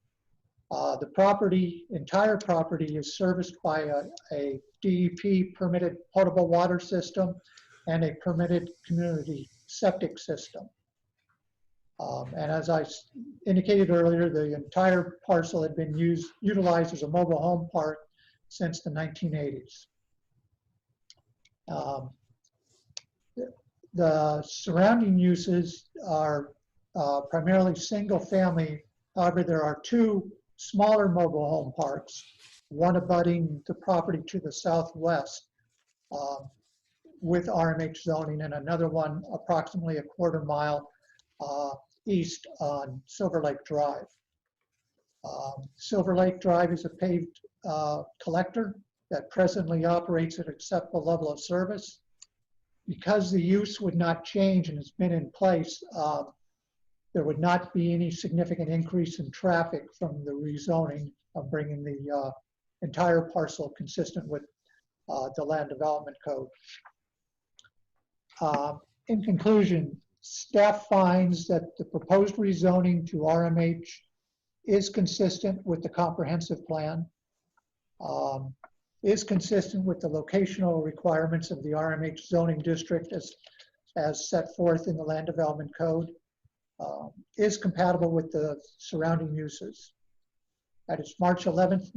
The entire property is serviced by a DEP permitted potable water system and a permitted community septic system. And as I indicated earlier, the entire parcel had been utilized as a mobile home park since the 1980s. The surrounding uses are primarily single family. However, there are two smaller mobile home parks, one abutting the property to the southwest with RMH zoning, and another one approximately a quarter mile east on Silver Lake Drive. Silver Lake Drive is a paved collector that presently operates at acceptable level of service. Because the use would not change and has been in place, there would not be any significant increase in traffic from the rezoning of bringing the entire parcel consistent with the Land Development Code. In conclusion, staff finds that the proposed rezoning to RMH is consistent with the comprehensive plan, is consistent with the locational requirements of the RMH zoning district as set forth in the Land Development Code, is compatible with the surrounding uses. At its March 11th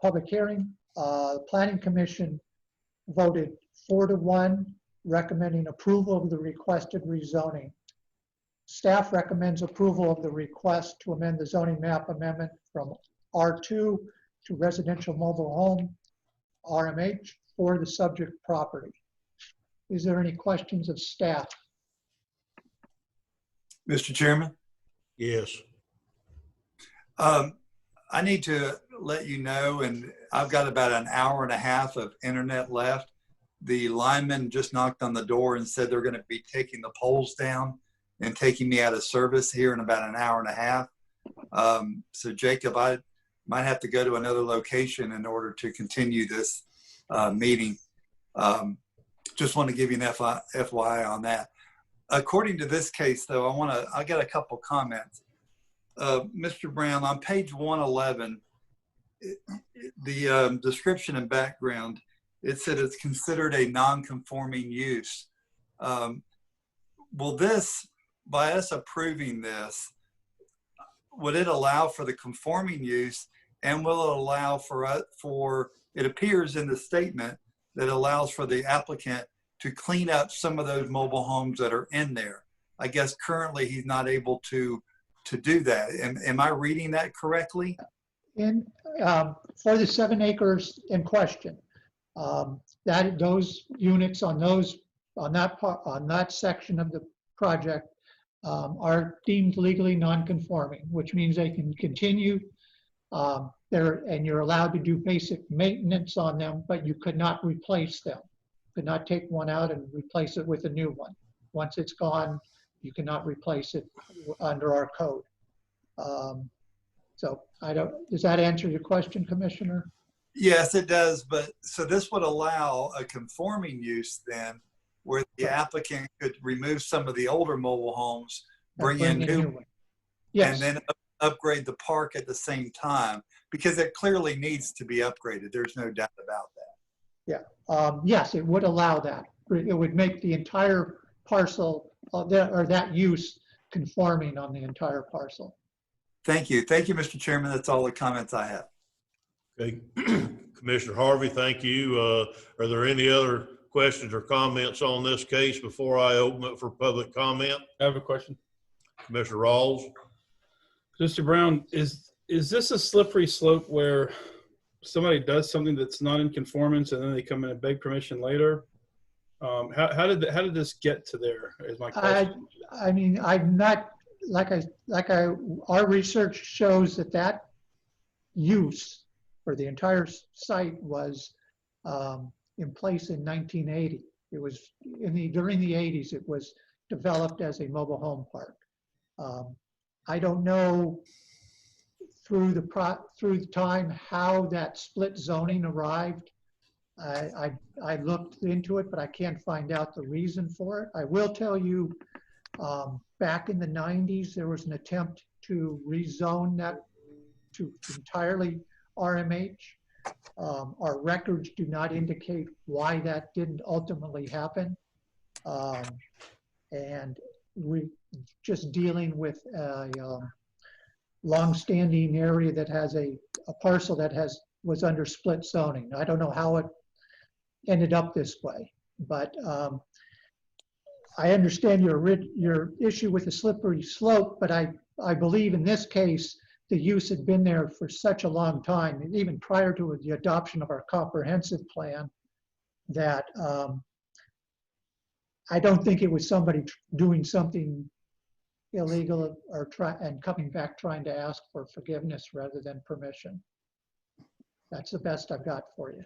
public hearing, the Planning Commission voted 4-1, recommending approval of the requested rezoning. Staff recommends approval of the request to amend the zoning map amendment from R2 to residential mobile home, RMH, for the subject property. Is there any questions of staff? Mr. Chairman? Yes. I need to let you know, and I've got about an hour and a half of internet left. The lineman just knocked on the door and said they're going to be taking the poles down and taking me out of service here in about an hour and a half. So Jacob, I might have to go to another location in order to continue this meeting. Just want to give you an FYI on that. According to this case, though, I got a couple comments. Mr. Brown, on page 111, the description and background, it said it's considered a non-conforming use. Will this, by us approving this, would it allow for the conforming use, and will it allow for it appears in the statement that allows for the applicant to clean up some of those mobile homes that are in there? I guess currently he's not able to do that. Am I reading that correctly? For the 7 acres in question, those units on that section of the project are deemed legally non-conforming, which means they can continue there, and you're allowed to do basic maintenance on them, but you could not replace them. You could not take one out and replace it with a new one. Once it's gone, you cannot replace it under our code. So does that answer your question, Commissioner? Yes, it does. But so this would allow a conforming use then, where the applicant could remove some of the older mobile homes, bring in new ones, yes, and then upgrade the park at the same time, because it clearly needs to be upgraded. There's no doubt about that. Yeah. Yes, it would allow that. It would make the entire parcel or that use conforming on the entire parcel. Thank you. Thank you, Mr. Chairman. That's all the comments I have. Okay. Commissioner Harvey, thank you. Are there any other questions or comments on this case before I open it for public comment? I have a question. Commissioner Rawls. Mr. Brown, is this a slippery slope where somebody does something that's not in conformance and then they come in and beg permission later? How did this get to there? Is my question. I mean, I'm not our research shows that use for the entire site was in place in 1980. It was during the 80s. It was developed as a mobile home park. I don't know through the time how that split zoning arrived. I looked into it, but I can't find out the reason for it. I will tell you, back in the 90s, there was an attempt to rezone that to entirely RMH. Our records do not indicate why that didn't ultimately happen. And we just dealing with a long-standing area that has a parcel that was under split zoning. I don't know how it ended up this way, but I understand your issue with the slippery slope, but I believe in this case, the use had been there for such a long time, even prior to the adoption of our comprehensive plan, that I don't think it was somebody doing something illegal or coming back trying to ask for forgiveness rather than permission. That's the best I've got for you.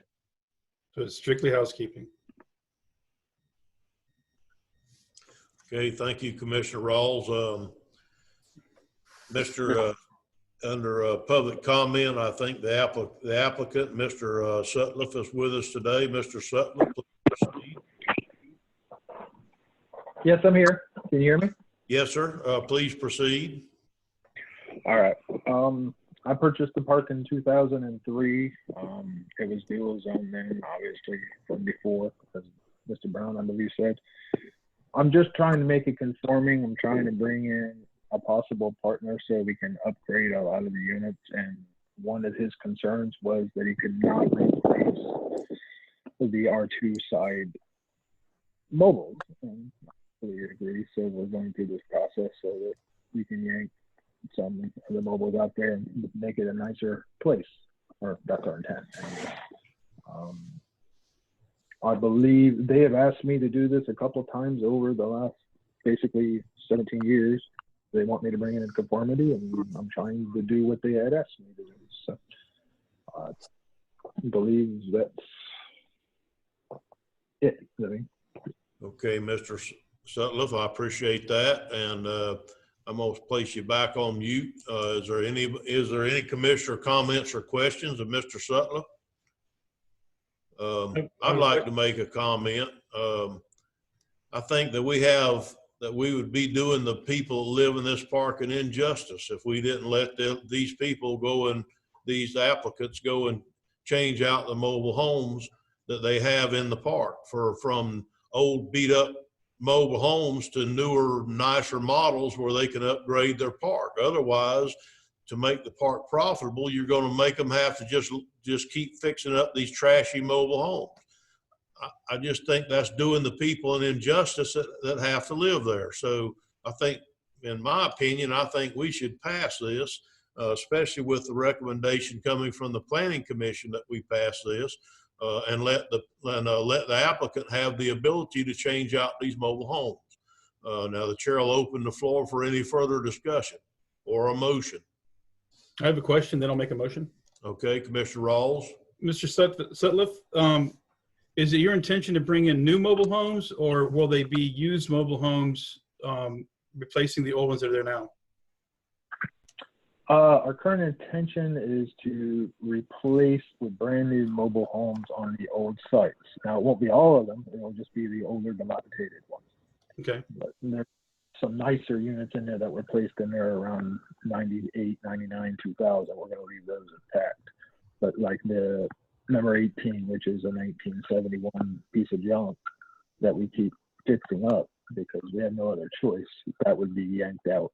So it's strictly housekeeping. Okay, thank you, Commissioner Rawls. Under public comment, I think the applicant, Mr. Sutliff, is with us today. Mr. Sutliff, please proceed. Yes, I'm here. Can you hear me? Yes, sir. Please proceed. All right. I purchased the park in 2003. It was dual zone then, obviously, from before, as Mr. Brown, I believe, said. I'm just trying to make it conforming. I'm trying to bring in a possible partner so we can upgrade a lot of the units. And one of his concerns was that he could not replace the R2 side mobiles. And I fully agree. So we're going through this process so that we can yank some of the mobiles out there and make it a nicer place. Or that's our intent. I believe they have asked me to do this a couple of times over the last basically 17 years. They want me to bring it in conformity, and I'm trying to do what they had asked me to do. So I believe that's it. Okay, Mr. Sutliff, I appreciate that, and I'm going to place you back on mute. Is there any commissioner comments or questions of Mr. Sutliff? I'd like to make a comment. I think that we would be doing the people that live in this park an injustice if we didn't let these people go and these applicants go and change out the mobile homes that they have in the park from old beat up mobile homes to newer, nicer models where they can upgrade their park. Otherwise, to make the park profitable, you're going to make them have to just keep fixing up these trashy mobile homes. I just think that's doing the people an injustice that have to live there. So I think, in my opinion, I think we should pass this, especially with the recommendation coming from the Planning Commission that we pass this, and let the applicant have the ability to change out these mobile homes. Now the chair will open the floor for any further discussion or a motion. I have a question, then I'll make a motion. Okay, Commissioner Rawls. Mr. Sutliff, is it your intention to bring in new mobile homes, or will they be used mobile homes replacing the old ones that are there now? Our current intention is to replace with brand new mobile homes on the old sites. Now, it won't be all of them. It'll just be the older dilapidated ones. Okay. But there's some nicer units in there that were placed in there around 98, 99, 2000. We're going to leave those intact. But like the number 18, which is a 1971 piece of junk that we keep fixing up because we have no other choice, that would be yanked out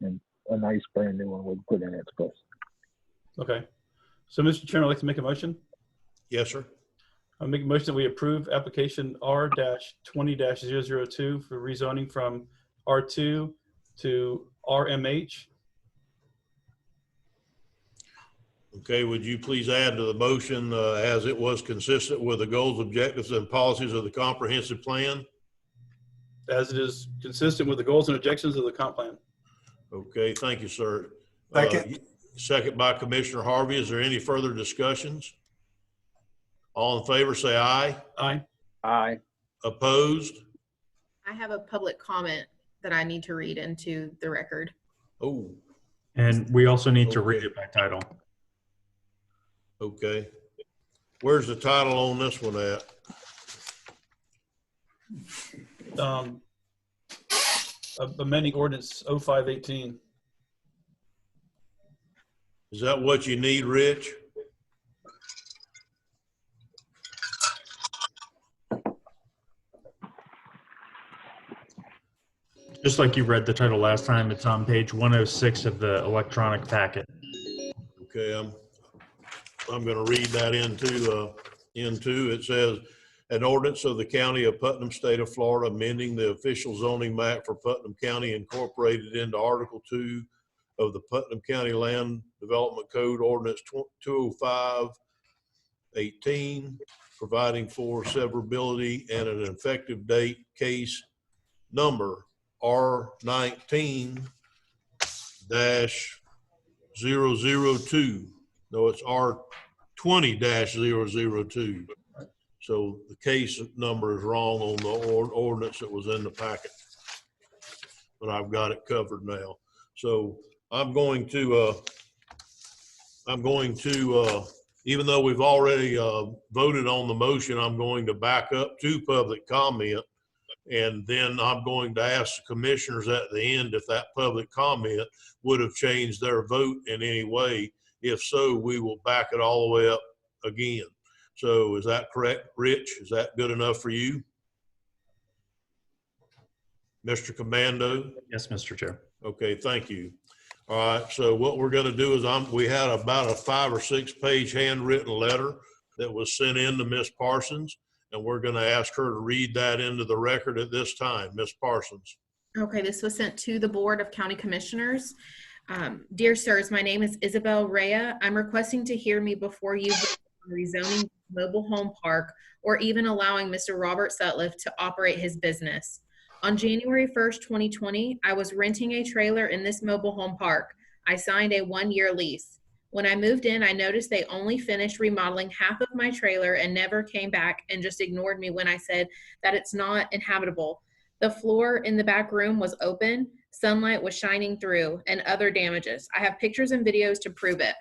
and a nice brand new one would put in its place. Okay. So, Mr. Chairman, I'd like to make a motion. Yes, sir. I'll make a motion that we approve application R-20-002 for rezoning from R2 to RMH. Okay, would you please add to the motion as it was consistent with the goals, objectives, and policies of the comprehensive plan? As it is consistent with the goals and objectives of the comp plan. Okay, thank you, sir. Second. Second by Commissioner Harvey. Is there any further discussions? All in favor, say aye. Aye. Aye. Opposed? I have a public comment that I need to read into the record. Oh. And we also need to read it by title. Okay. Where's the title on this one at? Amending ordinance 0518. Is that what you need, Rich? Just like you read the title last time, it's on page 106 of the electronic packet. Okay, I'm going to read that into. It says, an ordinance of the County of Putnam, State of Florida, amending the official zoning map for Putnam County incorporated into Article 2 of the Putnam County Land Development Code Ordinance 205-18, providing for severability and an effective date, case number R19-002. No, it's R20-002. So the case number is wrong on the ordinance that was in the packet, but I've got it covered now. So I'm going to, even though we've already voted on the motion, I'm going to back up to public comment. And then I'm going to ask the commissioners at the end if that public comment would have changed their vote in any way. If so, we will back it all the way up again. So is that correct, Rich? Is that good enough for you? Mr. Commando? Yes, Mr. Chair. Okay, thank you. All right, so what we're going to do is we had about a 5 or 6 page handwritten letter that was sent in to Ms. Parsons, and we're going to ask her to read that into the record at this time. Ms. Parsons. Okay, this was sent to the Board of County Commissioners. Dear sirs, my name is Isabel Rea. I'm requesting to hear me before you vote on rezoning mobile home park or even allowing Mr. Robert Sutliff to operate his business. On January 1st, 2020, I was renting a trailer in this mobile home park. I signed a 1-year lease. When I moved in, I noticed they only finished remodeling half of my trailer and never came back and just ignored me when I said that it's not inhabitable. The floor in the back room was open, sunlight was shining through, and other damages. I have pictures and videos to prove it.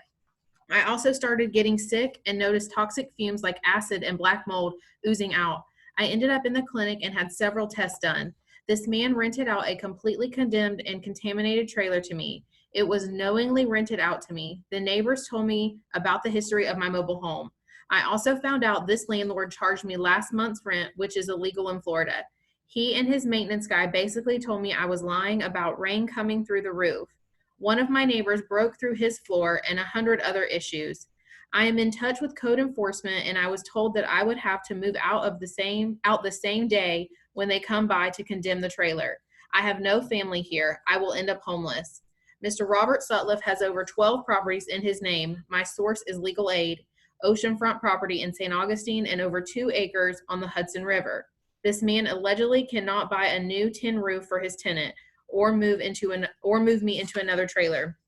I also started getting sick and noticed toxic fumes like acid and black mold oozing out. I ended up in the clinic and had several tests done. This man rented out a completely condemned and contaminated trailer to me. It was knowingly rented out to me. The neighbors told me about the history of my mobile home. I also found out this landlord charged me last month's rent, which is illegal in Florida. He and his maintenance guy basically told me I was lying about rain coming through the roof. One of my neighbors broke through his floor and 100 other issues. I am in touch with code enforcement and I was told that I would have to move out the same day when they come by to condemn the trailer. I have no family here. I will end up homeless. Mr. Robert Sutliff has over 12 properties in his name. My source is legal aid, oceanfront property in St. Augustine, and over 2 acres on the Hudson River. This man allegedly cannot buy a new tin roof for his tenant or move me into another trailer.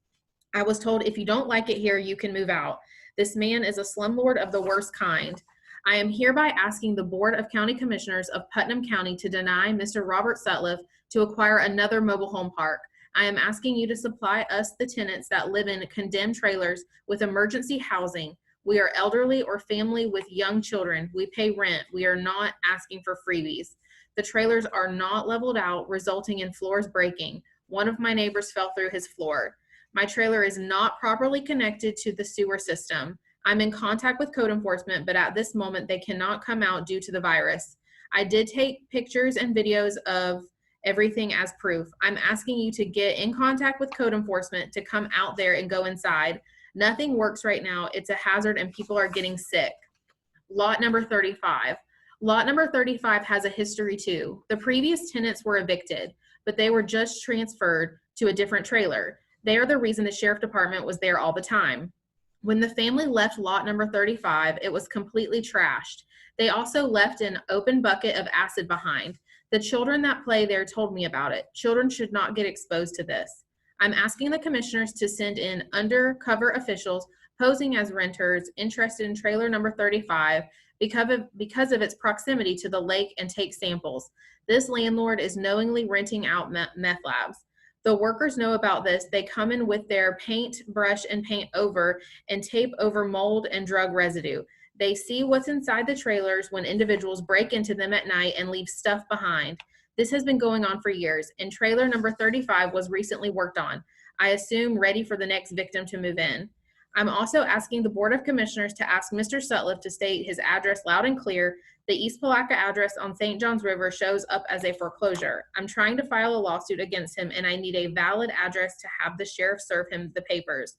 I was told if you don't like it here, you can move out. This man is a slumlord of the worst kind. I am hereby asking the Board of County Commissioners of Putnam County to deny Mr. Robert Sutliff to acquire another mobile home park. I am asking you to supply us, the tenants that live in condemned trailers, with emergency housing. We are elderly or family with young children. We pay rent. We are not asking for freebies. The trailers are not leveled out, resulting in floors breaking. One of my neighbors fell through his floor. My trailer is not properly connected to the sewer system. I'm in contact with code enforcement, but at this moment, they cannot come out due to the virus. I did take pictures and videos of everything as proof. I'm asking you to get in contact with code enforcement to come out there and go inside. Nothing works right now. It's a hazard and people are getting sick. Lot number 35. Lot number 35 has a history too. The previous tenants were evicted, but they were just transferred to a different trailer. They are the reason the sheriff department was there all the time. When the family left lot number 35, it was completely trashed. They also left an open bucket of acid behind. The children that play there told me about it. Children should not get exposed to this. I'm asking the commissioners to send in undercover officials posing as renters interested in trailer number 35 because of its proximity to the lake and take samples. This landlord is knowingly renting out meth labs. The workers know about this. They come in with their paint brush and paint over and tape over mold and drug residue. They see what's inside the trailers when individuals break into them at night and leave stuff behind. This has been going on for years, and trailer number 35 was recently worked on. I assume ready for the next victim to move in. I'm also asking the Board of Commissioners to ask Mr. Sutliff to state his address loud and clear. The East Palaca address on St. Johns River shows up as a foreclosure. I'm trying to file a lawsuit against him, and I need a valid address to have the sheriff serve him the papers.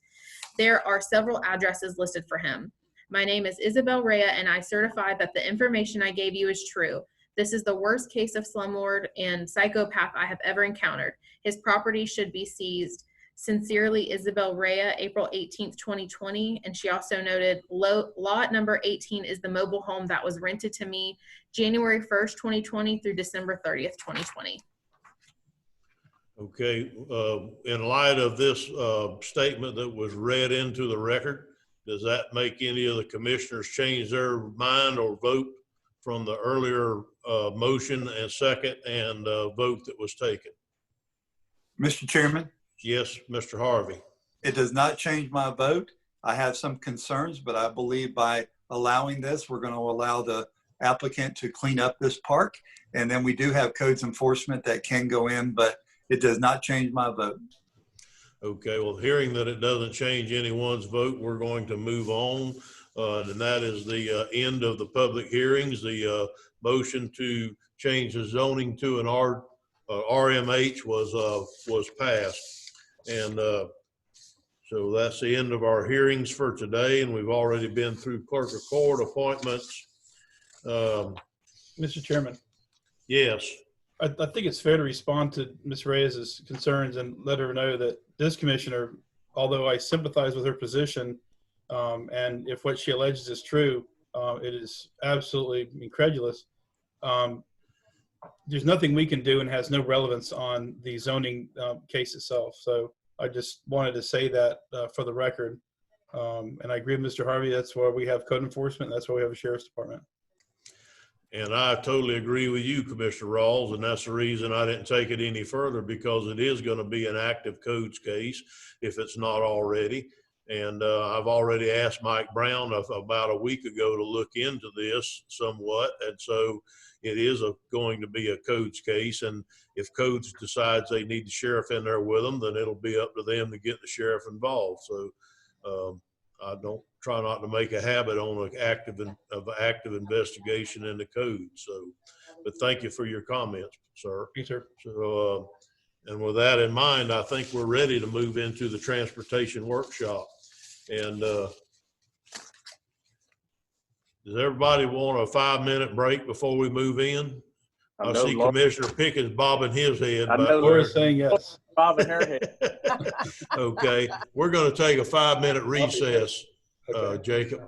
There are several addresses listed for him. My name is Isabel Rhea, and I certify that the information I gave you is true. This is the worst case of slumlord and psychopath I have ever encountered. His property should be seized. Sincerely, Isabel Rhea, April 18th, 2020. And she also noted lot number 18 is the mobile home that was rented to me January 1st, 2020 through December 30th, 2020. Okay, in light of this statement that was read into the record, does that make any of the commissioners change their mind or vote from the earlier motion and second and vote that was taken? Mr. Chairman? Yes, Mr. Harvey. It does not change my vote. I have some concerns, but I believe by allowing this, we're going to allow the applicant to clean up this park. And then we do have codes enforcement that can go in, but it does not change my vote. Okay, well, hearing that it doesn't change anyone's vote, we're going to move on. And that is the end of the public hearings. The motion to change the zoning to an RMH was passed. And so that's the end of our hearings for today. And we've already been through clerk of court appointments. Mr. Chairman. Yes. I think it's fair to respond to Ms. Reyes's concerns and let her know that this commissioner, although I sympathize with her position, and if what she alleges is true, it is absolutely incredulous. There's nothing we can do and has no relevance on the zoning case itself. So I just wanted to say that for the record. And I agree with Mr. Harvey. That's why we have code enforcement. That's why we have a sheriff's department. And I totally agree with you, Commissioner Rawls, and that's the reason I didn't take it any further, because it is going to be an active codes case if it's not already. And I've already asked Mike Brown about a week ago to look into this somewhat. And so it is going to be a codes case. And if codes decides they need the sheriff in there with them, then it'll be up to them to get the sheriff involved. So I don't try not to make a habit on an active investigation in the code. So, but thank you for your comments, sir. Thank you, sir. So, and with that in mind, I think we're ready to move into the transportation workshop. And does everybody want a 5-minute break before we move in? I see Commissioner Pickett's bobbing his head. I know Laura's saying yes. Bobbing her head. Okay, we're going to take a 5-minute recess, Jacob.